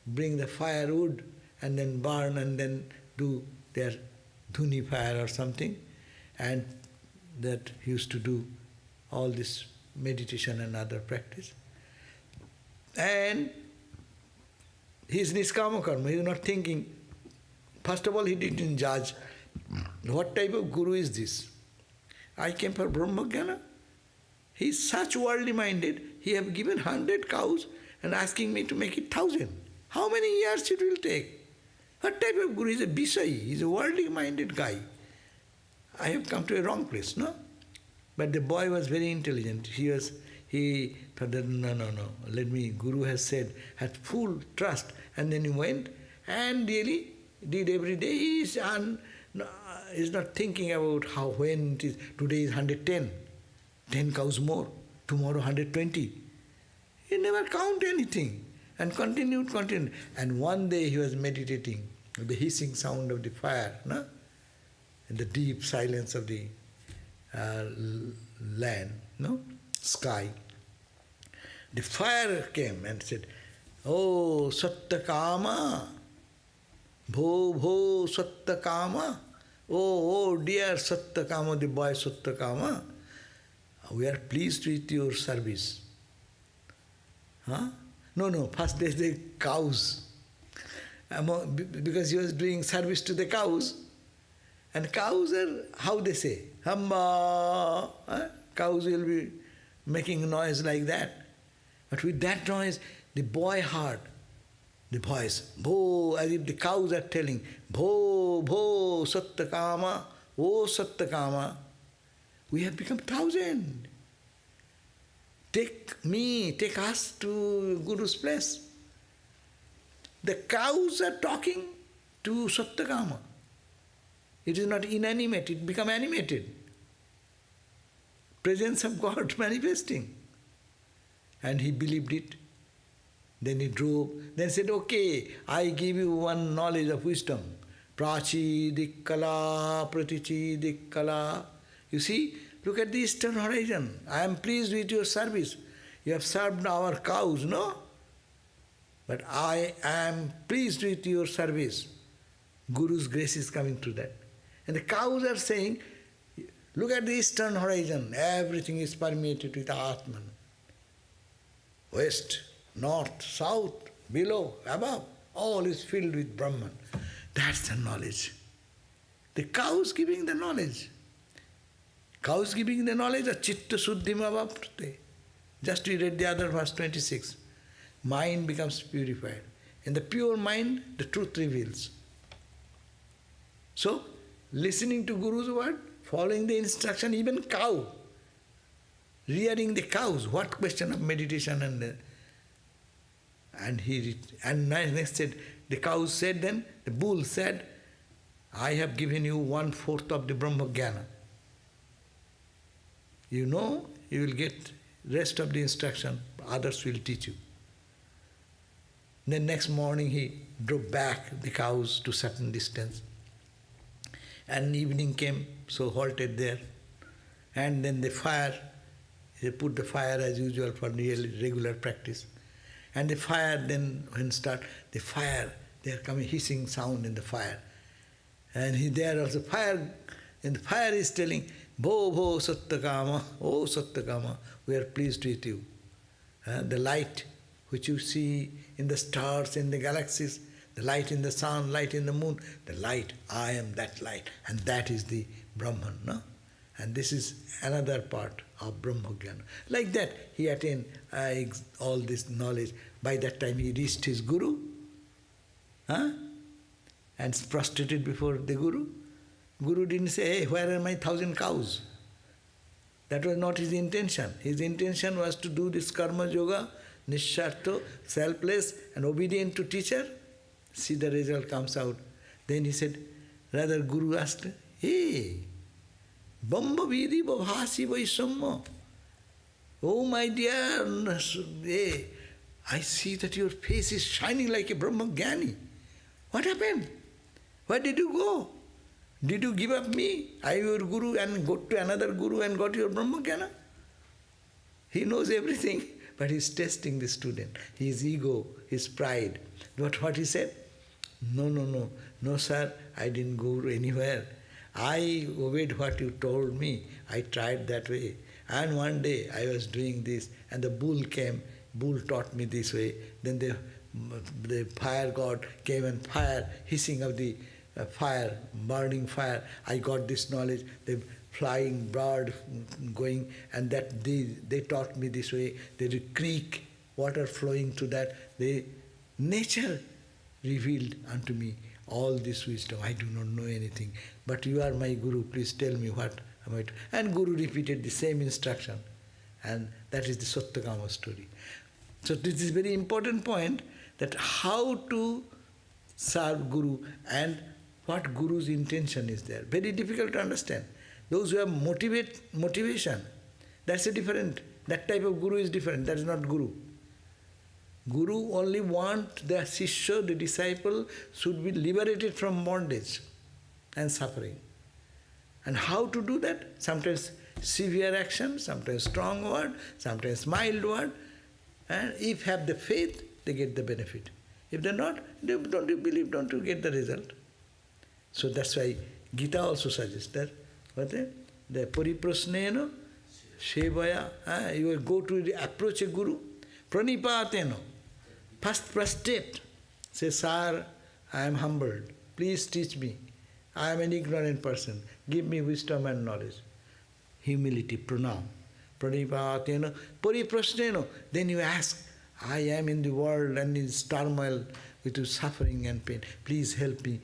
bring the firewood and then burn and then do their dhuni fire or something, and that he used to do all this meditation and other practice. And he is niskama karma, he is not thinking. First of all, he didn't judge what type of guru is this. I came for Brahma Jnana. He is such worldly minded, he have given 100 cows and asking me to make it 1,000. How many years it will take? What type of guru? He is a Visai, he is a worldly minded guy. I have come to a wrong place, no? But the boy was very intelligent. He thought that no, let me, Guru has said, had full trust. And then he went and really did every day. He is not thinking about how, when it is, today is 110, 10 cows more, tomorrow 120. He never count anything and continued. And one day he was meditating with the hissing sound of the fire, no? In the deep silence of the land, no? Sky. The fire came and said, oh, Sattakama, bho Sattakama, oh dear Sattakama, the boy Sattakama, we are pleased with your service. Huh? No, first there's the cows. Because he was doing service to the cows. And cows are, how they say, hamba. Cows will be making noise like that. But with that noise, the boy heard the voice, bho, as if the cows are telling, bho, Sattakama, oh Sattakama, we have become 1,000. Take us to Guru's place. The cows are talking to Sattakama. It is not inanimate, it become animated. Presence of God manifesting. And he believed it. Then he drove, then said, okay, I give you one knowledge of wisdom. Prachidikkala, pratichidikkala. You see, look at the eastern horizon. I am pleased with your service. You have served our cows, no? But I am pleased with your service. Guru's grace is coming to that. And the cows are saying, look at the eastern horizon. Everything is permeated with Atman. West, north, south, below, above, all is filled with Brahman. That's the knowledge. The cows giving the knowledge. Cows giving the knowledge of Chitta Suddhima Vapte. Just we read the other verse 26. Mind becomes purified. In the pure mind, the truth reveals. So, listening to Guru's word, following the instruction, even cow, rearing the cows, what question of meditation and next said, the cow said then, the bull said, I have given you 1/4 of the Brahma Jnana. You know, you will get rest of the instruction, others will teach you. Then next morning he drove back the cows to certain distance. And evening came, so halted there. And then the fire, they put the fire as usual for regular practice. And the fire then, when the fire, there coming hissing sound in the fire. And there also fire, and the fire is telling, Bho Bho Sattakama, oh Sattakama, we are pleased with you. The light which you see in the stars, in the galaxies, the light in the sun, light in the moon, the light, I am that light, and that is the Brahman, no? And this is another part of Brahma Jnana. Like that, he attained all this knowledge. By that time, he reached his Guru, and prostrated before the Guru. Guru didn't say, hey, where are my 1,000 cows? That was not his intention. His intention was to do this karma yoga, nishartha, selfless and obedient to teacher. See the result comes out. Then he said, rather Guru asked, hey, Bamba Vidi Bhavasi Vaishamma. Oh my dear, hey, I see that your face is shining like a Brahma Jnani. What happened? Where did you go? Did you give up me? I your Guru and go to another Guru and got your Brahma Jnana? He knows everything, but he's testing the student. His ego, his pride. But what he said? No sir, I didn't go anywhere. I obeyed what you told me. I tried that way. And one day I was doing this and the bull came. Bull taught me this way. Then the fire god came and fire, hissing of the fire, burning fire. I got this knowledge. The flying bird going, and that they taught me this way. There's a creek, water flowing to that. Nature revealed unto me all this wisdom. I do not know anything. But you are my Guru, please tell me what am I to. And Guru repeated the same instruction. And that is the Sattakama story. So this is a very important point, that how to serve Guru and what Guru's intention is there. Very difficult to understand. Those who have motivation, that's a different, that type of Guru is different, that is not Guru. Guru only want the Shishya, the disciple, should be liberated from bondage and suffering. And how to do that? Sometimes severe action, sometimes strong word, sometimes mild word. And if have the faith, they get the benefit. If they're not, don't you believe, don't you get the result? So that's why Gita also suggests that, the pariprasnena, sevaya, you will go to approach a Guru, pranipatena, first prostrate, say, Sir, I am humbled, please teach me, I am an ignorant person, give me wisdom and knowledge. Humility, pranam, pranipatena, pariprasnena, then you ask, I am in the world and in turmoil with suffering and pain, please help me.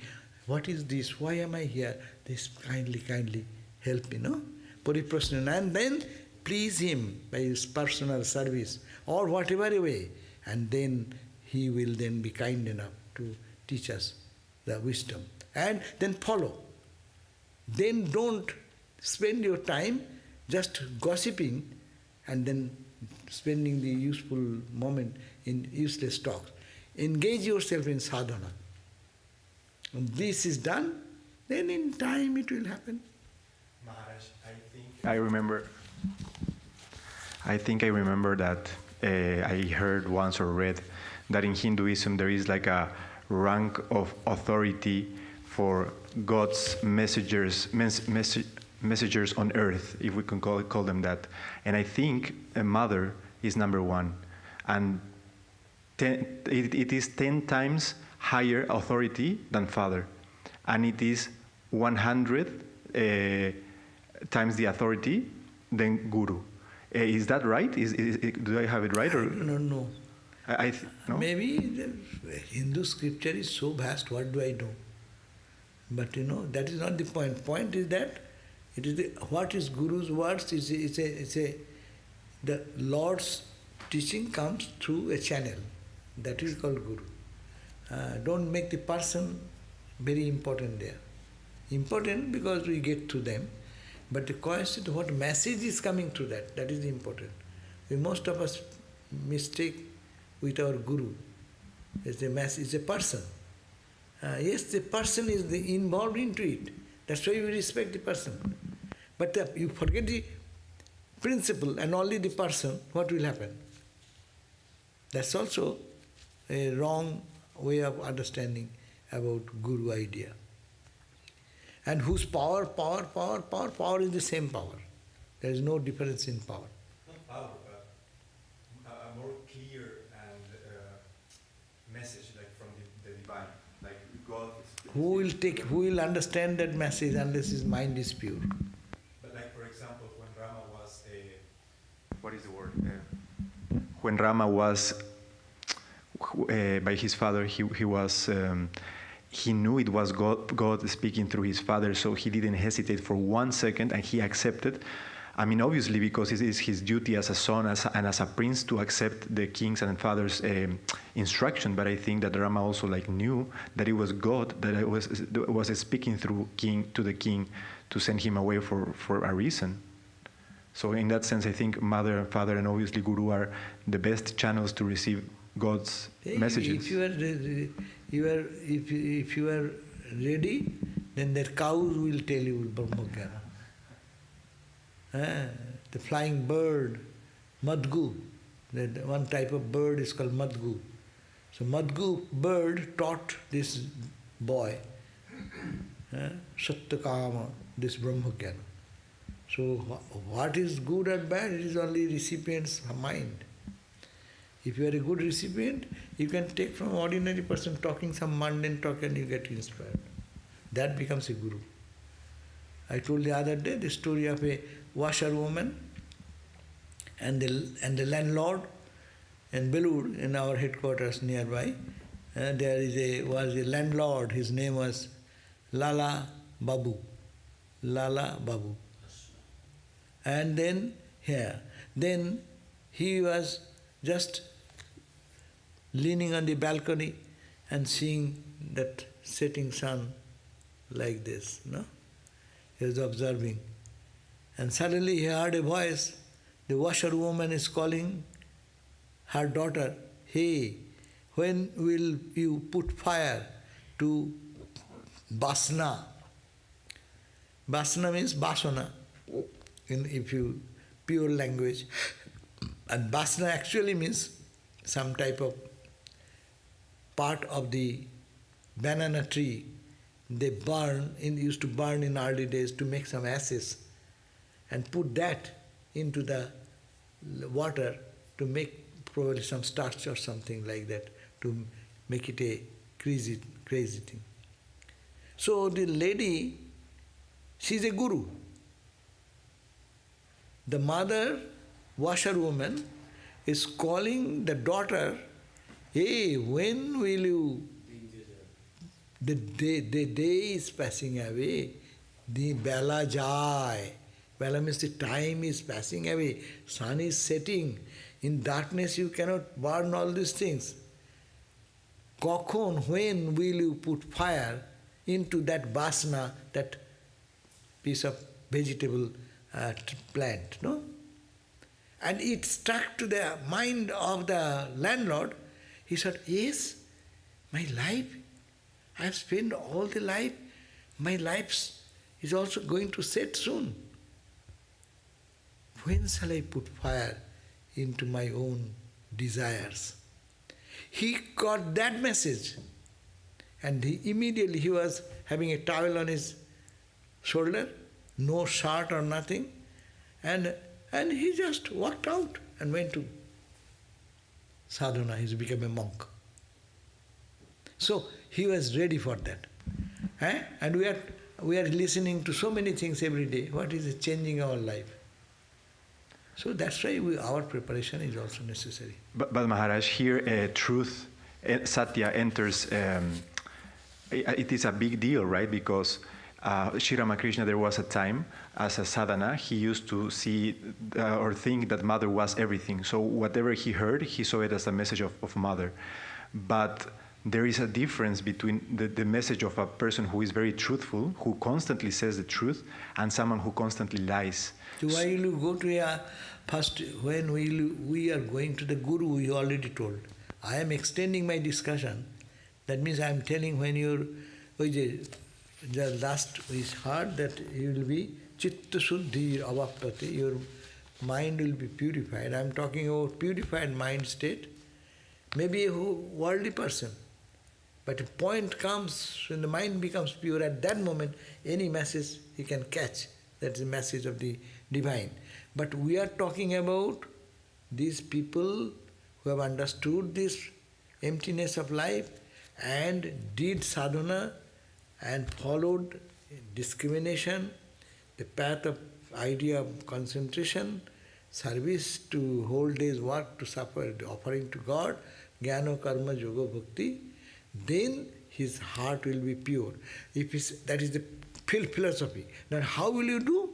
What is this? Why am I here? This kindly help me, no? Pariprasnena. And then please him by his personal service or whatever way. And then he will then be kind enough to teach us the wisdom. And then follow. Then don't spend your time just gossiping and then spending the useful moment in useless talks. Engage yourself in sadhana. this is done, then in time it will happen. Maharaj, I think I remember that I heard once or read that in Hinduism there is like a rank of authority for God's messengers on earth, if we can call them that. And I think a mother is number one. And it is 10 times higher authority than father. And it is 100 times the authority than guru. Is that right? Do I have it right? Or? No. No? Maybe the Hindu scripture is so vast, what do I know? But that is not the point. Point is that it is what is Guru's words the Lord's teaching comes through a channel. That is called Guru. Don't make the person very important there. Important because we get through them. But the question is what message is coming through that is important. Most of us mistake with our Guru. It's a person. Yes, the person is involved into it. That's why we respect the person. But you forget the principle and only the person, what will happen? That's also a wrong way of understanding about Guru idea. And whose power is the same power. There is no difference in power. Not power, but a more clear and message like from the divine. Like God is... Who will understand that message unless his mind is pure? But like for example, when Rama was what is the word? When Rama was by his father, he was... he knew it was God speaking through his father, so he didn't hesitate for 1 second, and he accepted. I mean, obviously, because it is his duty as a son and as a prince to accept the king's and father's instruction. But I think that Rama also knew that it was God that was speaking to the king to send him away for a reason. So in that sense, I think mother and father and obviously Guru are the best channels to receive God's messages. If you are ready, then the cows will tell you Brahmajnana. The flying bird, Madgu, that one type of bird is called Madgu. So Madgu bird taught this boy, Sattakama, this Brahmajnana. So what is good or bad, it is only recipient's mind. If you are a good recipient, you can take from ordinary person talking some mundane talk and you get inspired. That becomes a guru. I told the other day the story of a washerwoman and the landlord in Belur, in our headquarters nearby. There was a landlord, his name was Lala Babu. And then he was just leaning on the balcony and seeing that setting sun like this, no? He was observing. And suddenly he heard a voice. The washerwoman is calling her daughter, "Hey, when will you put fire to basna?" Basna means basana, in pure language. And basna actually means some type of part of the banana tree. They used to burn in early days to make some ashes and put that into the water to make probably some starch or something like that, to make it a crazy thing. So the lady, she's a guru. The mother, washerwoman, is calling the daughter, "Hey, when will you..." The day is passing away. The Bela jai. Bela means the time is passing away. Sun is setting. In darkness you cannot burn all these things. Kokhon, when will you put fire into that basna, that piece of vegetable plant, no? And it struck to the mind of the landlord. He said, "Yes, my life, I have spent all the life, my life is also going to set soon. When shall I put fire into my own desires? He got that message, and immediately he was having a towel on his shoulder, no shirt or nothing, and he just walked out and went to sadhana. He became a monk. So he was ready for that. And we are listening to so many things every day. What is changing our life? So that's why our preparation is also necessary. But Maharaj, here truth, satya enters, it is a big deal, right? Because Sri Ramakrishna, there was a time, as a sadhana, he used to see or think that mother was everything. So whatever he heard, he saw it as a message of mother. But there is a difference between the message of a person who is very truthful, who constantly says the truth, and someone who constantly lies. So why will you go to first, when we are going to the Guru, we already told. I am extending my discussion. That means I am telling when the last is heard that you will be chitta suddhi avaptate, your mind will be purified. I am talking about purified mind state. Maybe a worldly person. But a point comes when the mind becomes pure, at that moment any message he can catch. That's the message of the divine. But we are talking about these people who have understood this emptiness of life and did sadhana and followed discrimination, the path of idea of concentration, service to whole day's work to suffer, offering to God, jnana karma yoga bhakti, then his heart will be pure. That is the philosophy. Now how will you do?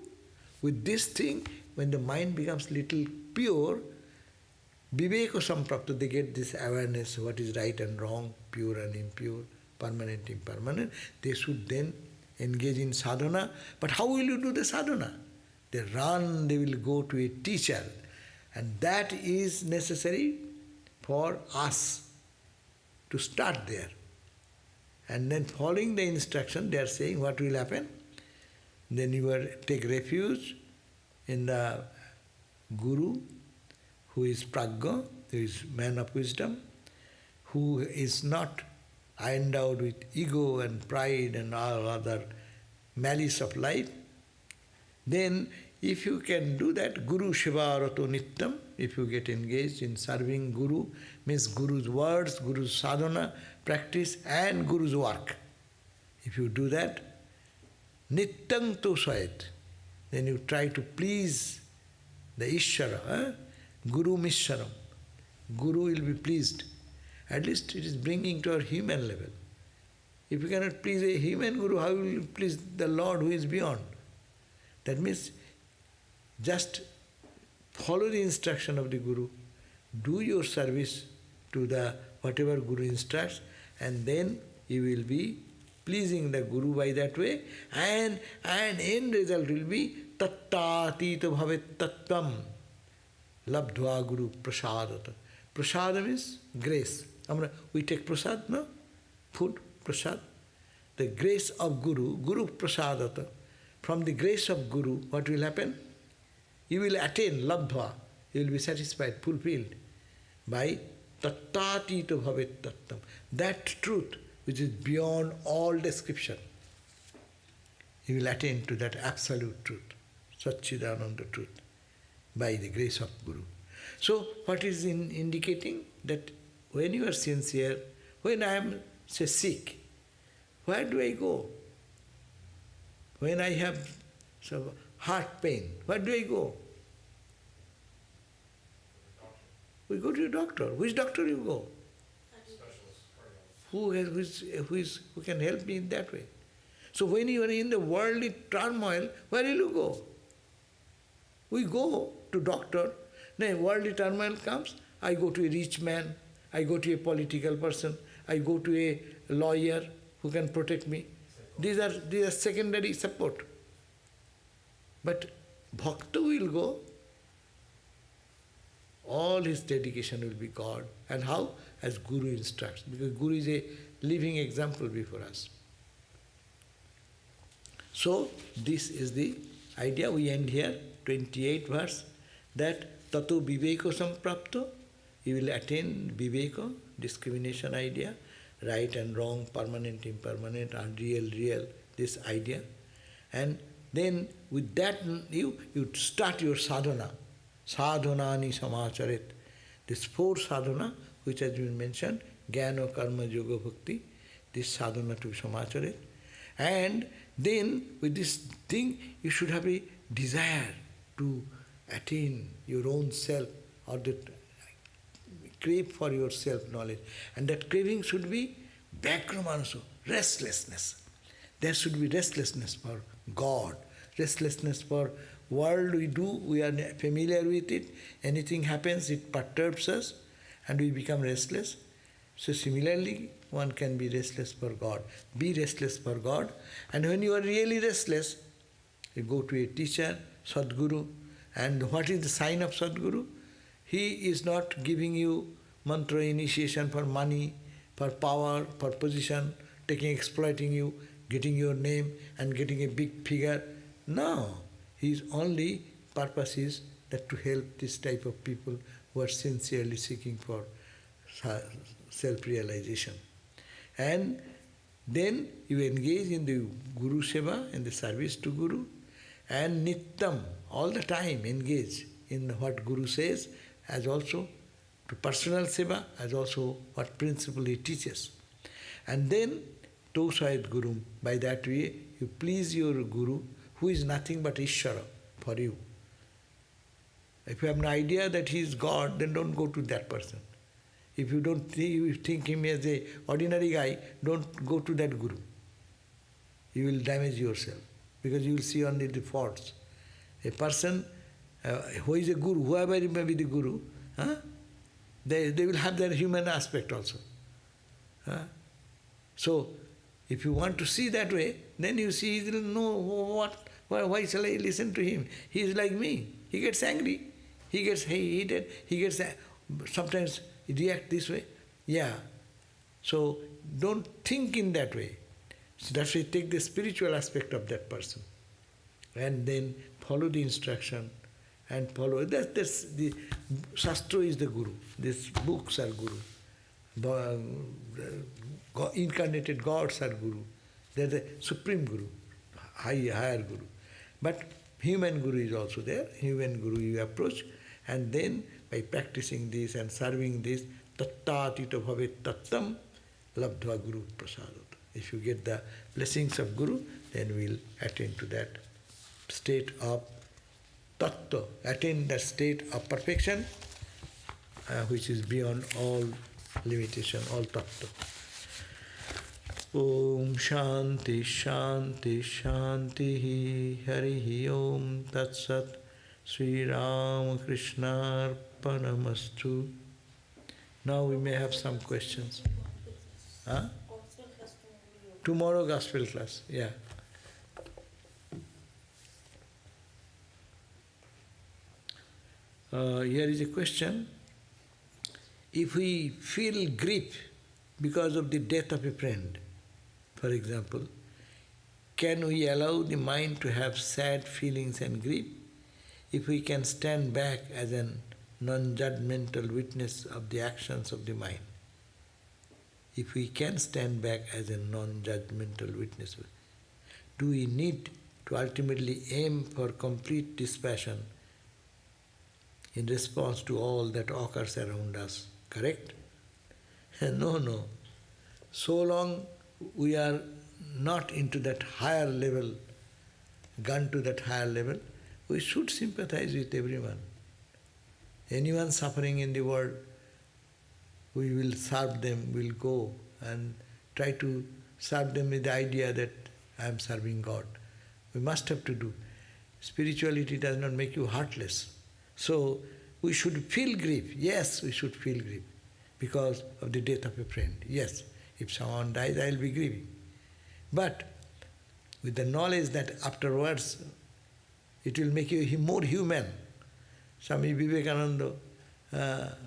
With this thing, when the mind becomes little pure, viveka samprapta, they get this awareness, what is right and wrong, pure and impure, permanent, impermanent. They should then engage in sadhana. But how will you do the sadhana? They run, they will go to a teacher. And that is necessary for us to start there. And then following the instruction, they are saying what will happen. Then you will take refuge in the Guru, who is prajna, who is man of wisdom, who is not endowed with ego and pride and all other malice of life. Then if you can do that, Guru Shiva Rato Nityam, if you get engaged in serving Guru, means Guru's words, Guru's sadhana, practice and Guru's work. If you do that, Nityam to Swayat, then you try to please the Ishvara, Guru Mishwaram. Guru will be pleased. At least it is bringing to our human level. If you cannot please a human Guru, how will you please the Lord who is beyond? That means just follow the instruction of the Guru, do your service to the whatever Guru instructs, and then you will be pleasing the Guru by that way, and end result will be tattatita bhavet tattvam labdhva Guru prasadata. Prasada means grace. We take prasad, no? Food, prasad. The grace of Guru, Guru prasadata. From the grace of Guru, what will happen? You will attain labdhva. You will be satisfied, fulfilled by tattatita bhavet tattam. That truth which is beyond all description. You will attain to that absolute truth, Satchidananda truth, by the grace of Guru. So, what is indicating? That when you are sincere, when I am, say, sick, where do I go? When I have heart pain, where do I go? We go to a doctor. Which doctor you go? Who can help me in that way? So when you are in the worldly turmoil, where will you go? We go to doctor. Then worldly turmoil comes, I go to a rich man, I go to a political person, I go to a lawyer who can protect me. These are secondary support. But Bhakta will go, all his dedication will be God. And how? As Guru instructs. Because Guru is a living example before us. So, this is the idea. We end here, 28th verse, that tato viveko samprapto, you will attain viveko, discrimination idea, right and wrong, permanent, impermanent, unreal, real, this idea. And then with that you start your sadhana. Sadhanani samacharet. This 4 sadhana, which has been mentioned, jnana, karma, yoga, bhakti, this sadhana to samacharet. And then with this thing, you should have a desire to attain your own self, or that crave for your self-knowledge. And that craving should be Vyakramanaso, restlessness. There should be restlessness for God, restlessness for world we do, we are familiar with it. Anything happens, it perturbs us and we become restless. So similarly, one can be restless for God. Be restless for God. And when you are really restless, you go to a teacher, Sadguru. And what is the sign of Sadguru? He is not giving you mantra initiation for money, for power, for position, exploiting you, getting your name and getting a big figure. No. His only purpose is that to help this type of people who are sincerely seeking for self-realization. And then you engage in the Guru Seva, in the service to Guru, and Nittam, all the time engage in what Guru says, as also to personal Seva, as also what principle he teaches. And then, Tosayat Guru, by that way, you please your Guru, who is nothing but Ishvara for you. If you have an idea that he is God, then don't go to that person. If you don't think him as an ordinary guy, don't go to that Guru. You will damage yourself, because you will see only the faults. A person who is a Guru, whoever may be the Guru, they will have their human aspect also. So, if you want to see that way, then you see he will know why shall I listen to him? He is like me. He gets angry. He gets heated. He gets sometimes he reacts this way. Yeah. So don't think in that way. So that's why take the spiritual aspect of that person. And then follow the instruction and follow. That's the Shastra is the Guru. These books are Guru. The incarnated gods are Guru. They are the supreme Guru, higher Guru. But human Guru is also there. Human Guru you approach, and then by practicing this and serving this, tattatita bhavet tattam labdhva Guru prasadot. If you get the blessings of Guru, then we'll attain to that state of tattva, attain that state of perfection, which is beyond all limitation, all tattva. Om Shanti Shanti Shanti Harihi Om Tat Sat Sri Ram Krishna Arpanamastu. Now we may have some questions. Tomorrow Gospel class, yeah. Here is a question. If we feel grief because of the death of a friend, for example, can we allow the mind to have sad feelings and grief? If we can stand back as a non-judgmental witness of the actions of the mind, if we can stand back as a non-judgmental witness, do we need to ultimately aim for complete dispassion in response to all that occurs around us? Correct? No. So long we are not into that higher level, gone to that higher level, we should sympathize with everyone. Anyone suffering in the world, we will serve them, we'll go and try to serve them with the idea that I am serving God. We must have to do. Spirituality does not make you heartless. So we should feel grief. Yes, we should feel grief because of the death of a friend. Yes, if someone dies, I will be grieving. But with the knowledge that afterwards it will make you more human. Swami Vivekananda,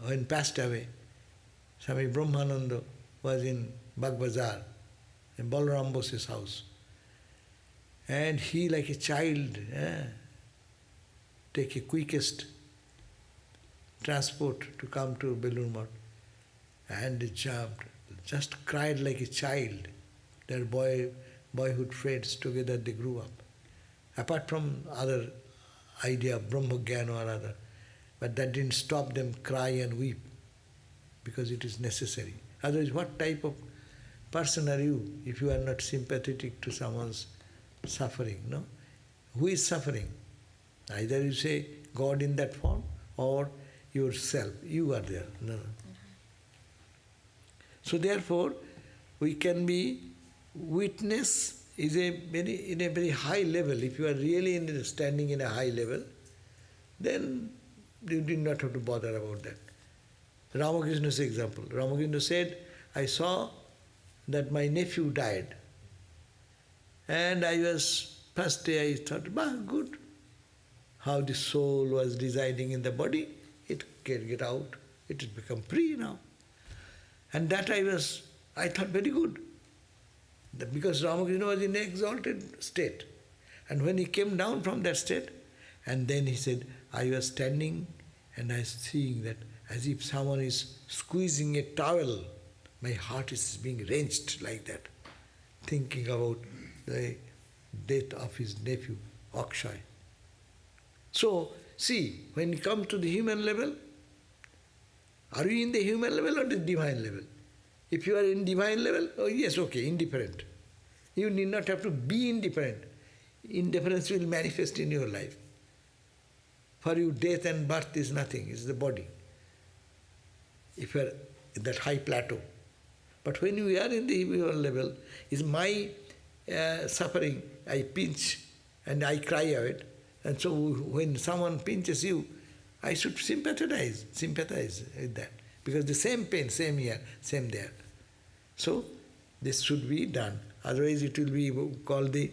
when passed away, Swami Brahmananda was in Bagbazar, in Balaram Bose's house. And he, like a child, take a quickest transport to come to Belur Math. And he jumped, just cried like a child. Their boyhood friends, together they grew up. Apart from other idea of Brahma Jnana or other. But that didn't stop them cry and weep, because it is necessary. Otherwise, what type of person are you if you are not sympathetic to someone's suffering, no? Who is suffering? Either you say God in that form or yourself. You are there. No. So therefore, we can be witness is in a very high level. If you are really standing in a high level, then you did not have to bother about that. Ramakrishna's example. Ramakrishna said, I saw that my nephew died. And first day I thought, good. How the soul was residing in the body, it can get out, it has become free now. And that I thought very good. Because Ramakrishna was in an exalted state. And when he came down from that state, and then he said, I was standing and I was seeing that as if someone is squeezing a towel, my heart is being wrenched like that, thinking about the death of his nephew, Akshay. So, see, when you come to the human level, are you in the human level or the divine level? If you are in divine level, oh yes, okay, indifferent. You need not have to be indifferent. Indifference will manifest in your life. For you, death and birth is nothing, it's the body. If you are in that high plateau. But when you are in the human level, is my suffering, I pinch and I cry out. And so when someone pinches you, I should sympathize with that. Because the same pain, same here, same there. So this should be done. Otherwise it will be called the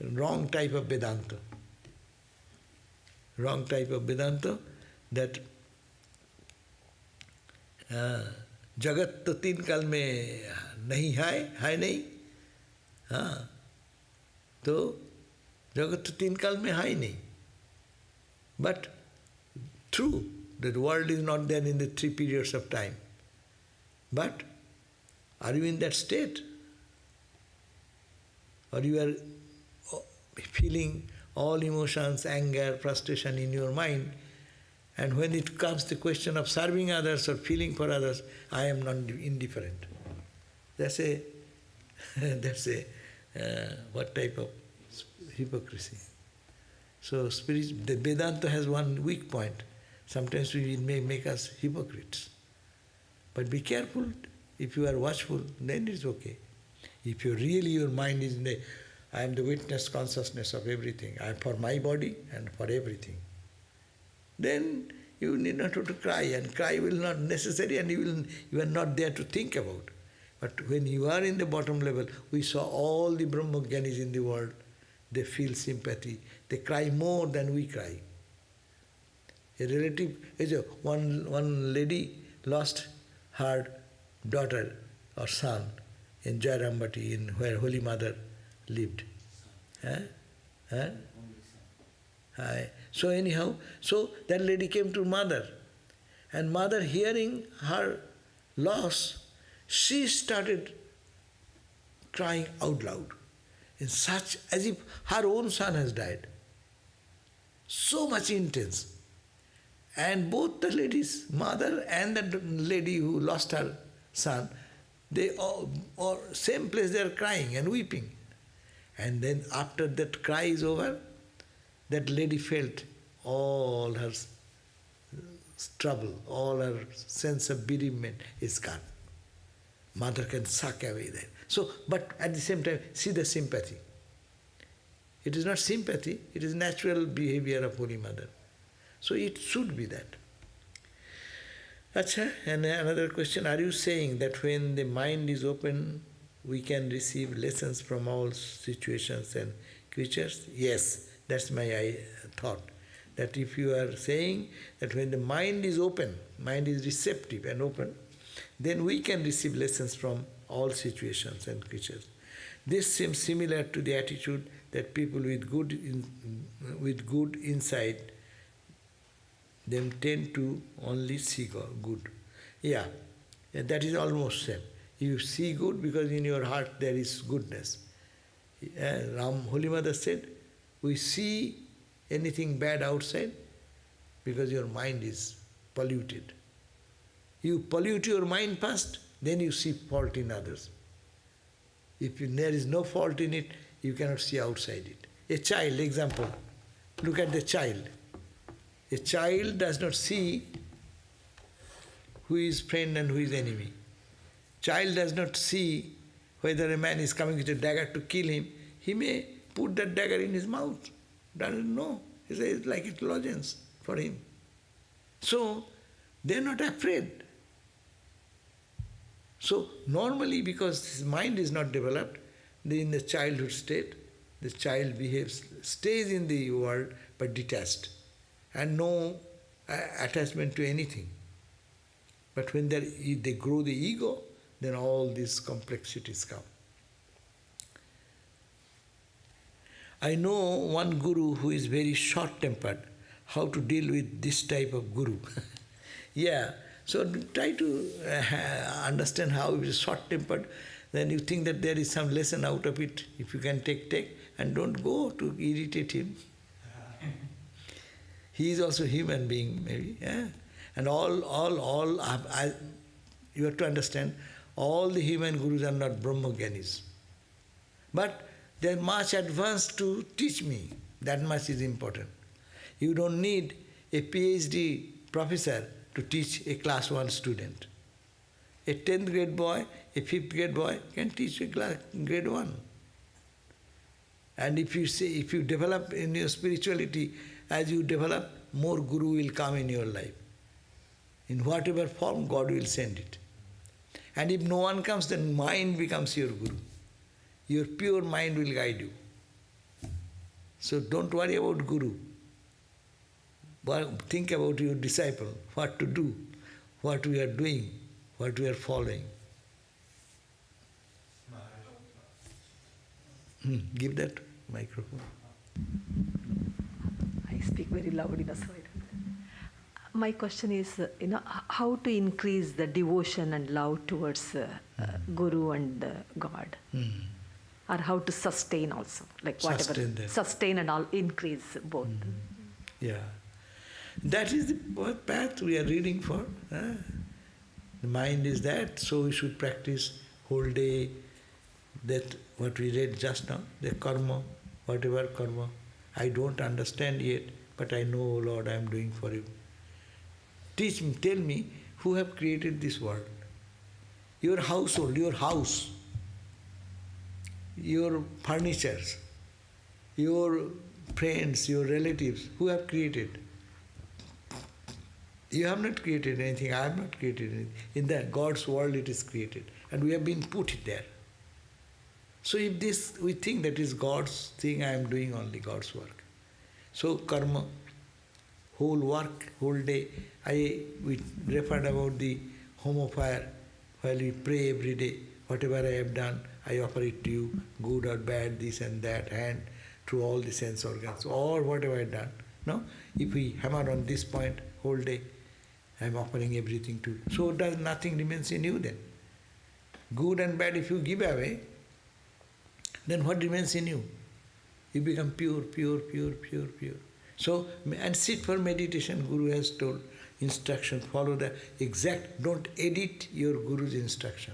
wrong type of Vedanta. Wrong type of Vedanta that जगत तो 3 काल में नहीं है नहीं, हाँ, तो जगत तो 3 काल में है नहीं. But true, the world is not there in the 3 periods of time. But are you in that state? Or you are feeling all emotions, anger, frustration in your mind, and when it comes to the question of serving others or feeling for others, I am not indifferent. That's a what type of hypocrisy? So the Vedanta has one weak point. Sometimes it may make us hypocrites. But be careful. If you are watchful, then it's okay. If you really, your mind is in I am the witness consciousness of everything. I am for my body and for everything. Then you need not have to cry, and cry will not necessary, and you are not there to think about. But when you are in the bottom level, we saw all the Brahmagyanis in the world, they feel sympathy. They cry more than we cry. A relative, one lady lost her daughter or son in Jairambati, in where Holy Mother lived. So anyhow, so that lady came to mother, and mother, hearing her loss, she started crying out loud, in such as if her own son has died. So much intense. And both the ladies, mother and the lady who lost her son, they all same place they are crying and weeping. And then after that cry is over, that lady felt all her trouble, all her sense of bereavement is gone. Mother can suck away that. So, but at the same time, see the sympathy. It is not sympathy, it is natural behavior of Holy Mother. So it should be that. Acha, and another question, are you saying that when the mind is open, we can receive lessons from all situations and creatures? Yes, that's my thought. That if you are saying that when the mind is open, mind is receptive and open, then we can receive lessons from all situations and creatures. This seems similar to the attitude that people with good insight them tend to only see good. Yeah, that is almost same. You see good because in your heart there is goodness. Holy Mother said, we see anything bad outside because your mind is polluted. You pollute your mind first, then you see fault in others. If there is no fault in it, you cannot see outside it. A child, example, look at the child. A child does not see who is friend and who is enemy. Child does not see whether a man is coming with a dagger to kill him. He may put that dagger in his mouth. Doesn't know. It's like a lozenge for him. So, they are not afraid. So, normally because his mind is not developed, in the childhood state, the child behaves, stays in the world but detached and no attachment to anything. But when they grow the ego, then all these complexities come. I know one guru who is very short-tempered. How to deal with this type of guru? Yeah, so try to understand how it is short-tempered. Then you think that there is some lesson out of it. If you can take, and don't go to irritate him. He is also a human being, maybe. Yeah? And you have to understand, all the human gurus are not Brahmagyanis. But they are much advanced to teach me. That much is important. You don't need a PhD professor to teach a class 1 student. A 10th grade boy, a 5th grade boy can teach a grade 1. And if you develop in your spirituality, as you develop, more guru will come in your life. In whatever form, God will send it. And if no one comes, then mind becomes your guru. Your pure mind will guide you. So don't worry about guru. But think about your disciple, what to do, what we are doing, what we are following. Give that microphone. I speak very loudly, that's why. My question is, how to increase the devotion and love towards Guru and God? Or how to sustain also, like whatever. Sustain and all, increase both. Yeah. That is the path we are reading for. The mind is that, so we should practice whole day that what we read just now, the karma, whatever karma. I don't understand yet, but I know, oh Lord, I am doing for you. Teach me, tell me, who have created this world? Your household, your house, your furnitures, your friends, your relatives, who have created? You have not created anything, I have not created anything. In that God's world it is created, and we have been put there. So if we think that is God's thing, I am doing only God's work. So karma, whole work, whole day. We referred about the home of fire, while we pray every day. Whatever I have done, I offer it to you, good or bad, this and that, and through all the sense organs, or whatever I have done. No? If we hammer on this point whole day, I am offering everything to you. So does nothing remains in you then? Good and bad, if you give away, then what remains in you? You become pure, pure, pure, pure, pure. So, and sit for meditation, Guru has told, instruction, follow the exact, don't edit your Guru's instruction.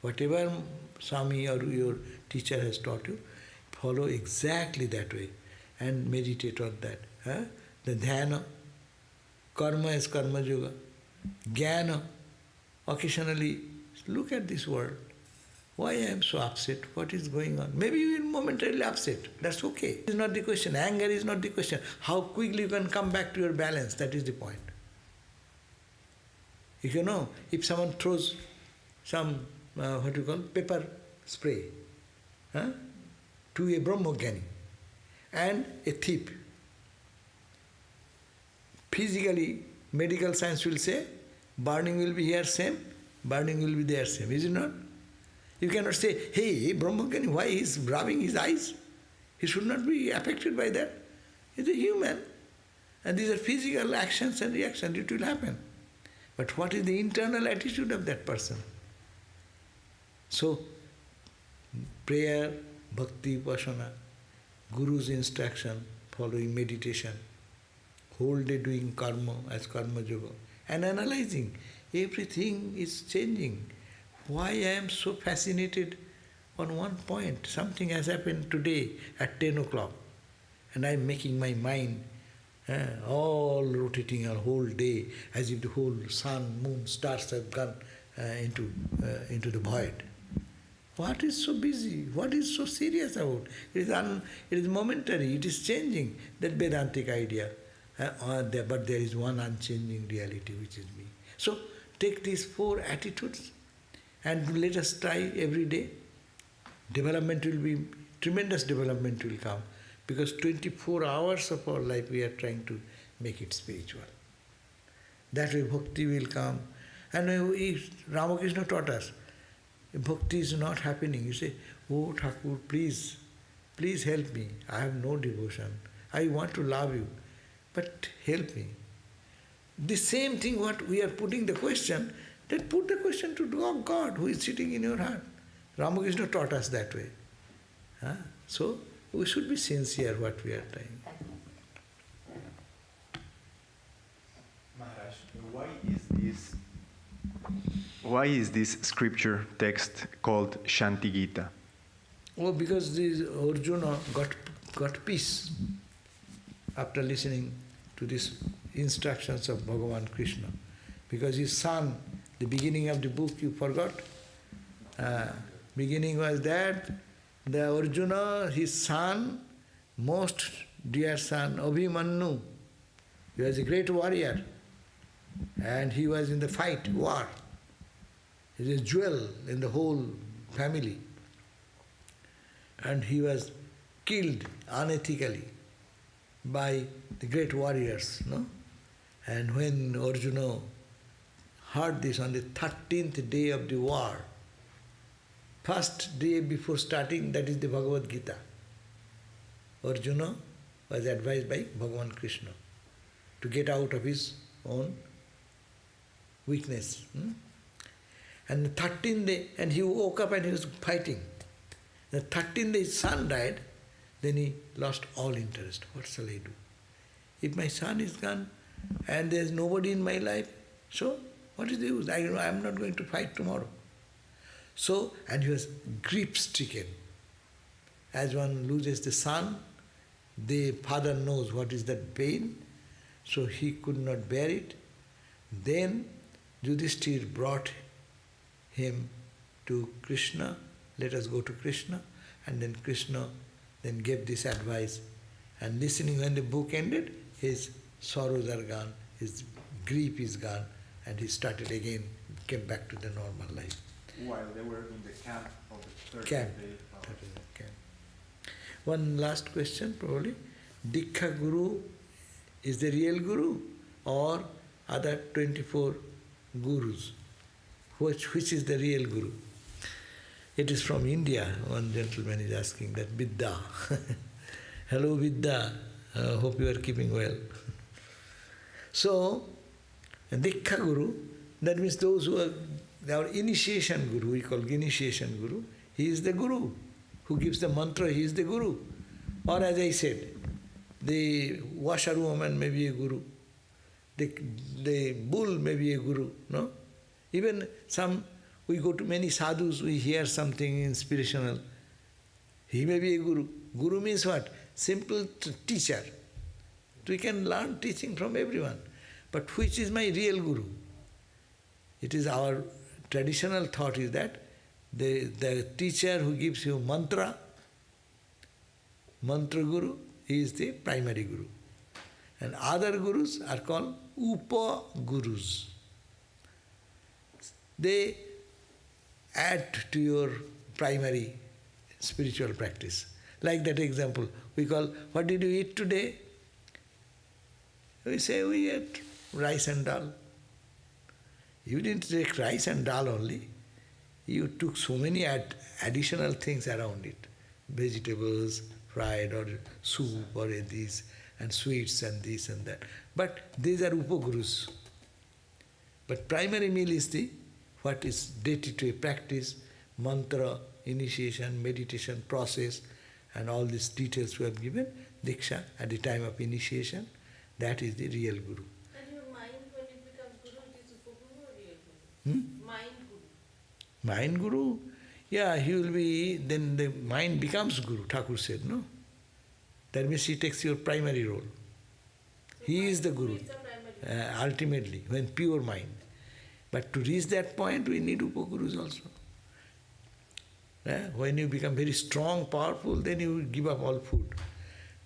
Whatever Swami or your teacher has taught you, follow exactly that way and meditate on that. The dhyana, karma is karma yoga, jnana, occasionally look at this world. Why I am so upset? What is going on? Maybe you will momentarily upset. That's okay. It's not the question. Anger is not the question. How quickly you can come back to your balance, that is the point. If you know, if someone throws some, pepper spray to a Brahmagyani and a thief, physically, medical science will say, burning will be here same, burning will be there same, is it not? You cannot say, hey, Brahmagani, why he is rubbing his eyes? He should not be affected by that. He's a human. And these are physical actions and reactions, it will happen. But what is the internal attitude of that person? So, prayer, bhakti, upasana, Guru's instruction, following meditation, whole day doing karma as karma yoga, and analyzing, everything is changing. Why I am so fascinated on one point? Something has happened today at 10 o'clock, and I am making my mind all rotating a whole day, as if the whole sun, moon, stars have gone into the void. What is so busy? What is so serious about? It is momentary, it is changing, that Vedantic idea. But there is one unchanging reality, which is me. So, take these 4 attitudes and let us try every day. Development will be, tremendous development will come, because 24 hours of our life we are trying to make it spiritual. That way bhakti will come. And Ramakrishna taught us, if bhakti is not happening, you say, oh Thakur, please help me. I have no devotion. I want to love you, but help me. The same thing what we are putting the question, then put the question to God who is sitting in your heart. Ramakrishna taught us that way. So, we should be sincere what we are trying. Maharaj, why is this scripture text called Shanti Gita? Oh, because this Arjuna got peace after listening to these instructions of Bhagavan Krishna. Because his son, the beginning of the book you forgot? Beginning was that the Arjuna, his son, most dear son, Abhimanyu, he was a great warrior, and he was in the fight, war. He is a jewel in the whole family. And he was killed unethically by the great warriors, no? And when Arjuna heard this on the 13th day of the war, first day before starting, that is the Bhagavad Gita. Arjuna was advised by Bhagavan Krishna to get out of his own weakness. And the 13th day, and he woke up and he was fighting. The 13th day his son died, then he lost all interest. What shall I do? If my son is gone and there is nobody in my life, so what is the use? I am not going to fight tomorrow. So, and he was grief-stricken. As one loses the son, the father knows what is that pain, so he could not bear it. Then Yudhishthir brought him to Krishna, let us go to Krishna, and then Krishna then gave this advice. And listening, when the book ended, his sorrows are gone, his grief is gone, and he started again, came back to the normal life. While they were in the camp of the 30th Camp. day. One last question probably. Dikha Guru is the real Guru or other 24 Gurus? Which is the real Guru? It is from India. One gentleman is asking that, Vidya. Hello Vidya, hope you are keeping well. So, Dikha Guru, that means those who are our initiation Guru, we call initiation Guru, he is the Guru. Who gives the mantra, he is the Guru. Or as I said, the washerwoman may be a Guru, the bull may be a Guru, no? Even we go to many sadhus, we hear something inspirational, he may be a Guru. Guru means what? Simple teacher. We can learn teaching from everyone. But which is my real Guru? It is our traditional thought is that the teacher who gives you mantra Guru, he is the primary Guru. And other Gurus are called Upa-Gurus. They add to your primary spiritual practice. Like that example, we call, what did you eat today? We say, we ate rice and dal. You didn't take rice and dal only. you took so many additional things around it. Vegetables, fried or soup or these, and sweets and this and that. But these are upagurus. But primary meal is what is day-to-day practice, mantra, initiation, meditation, process, and all these details we have given, Diksha, at the time of initiation, that is the real Guru. And your mind, when it becomes Guru, it is Upaguru or real Guru? Mind Guru. Mind Guru? Yeah, he will be, then the mind becomes Guru, Thakur said, no? That means he takes your primary role. So He is the Guru, is the primary. ultimately, when pure mind. But to reach that point, we need Upagurus also. When you become very strong, powerful, then you give up all food.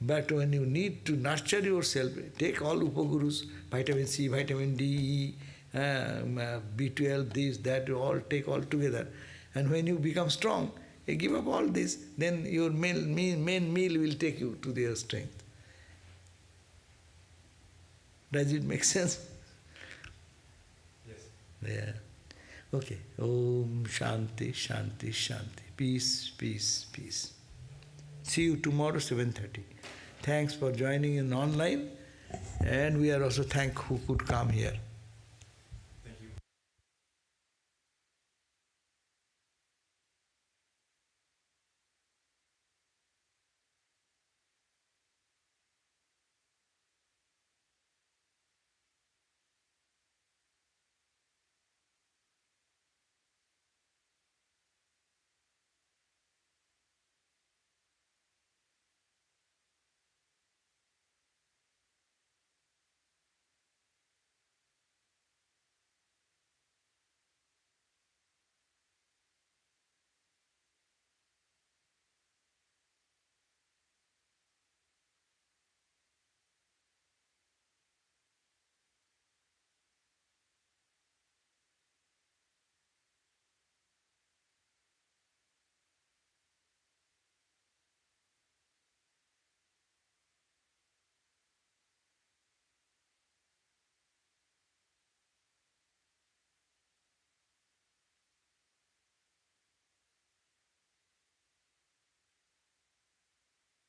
But when you need to nurture yourself, take all Upagurus, vitamin C, vitamin D, B12, this, that, all take all together. And when you become strong, you give up all this, then your main meal will take you to their strength. Does it make sense? Yes. Yeah. Okay. Om Shanti, Shanti, Shanti. Peace, peace, peace. See you tomorrow, 7:30. Thanks for joining in online. And we are also thankful who could come here.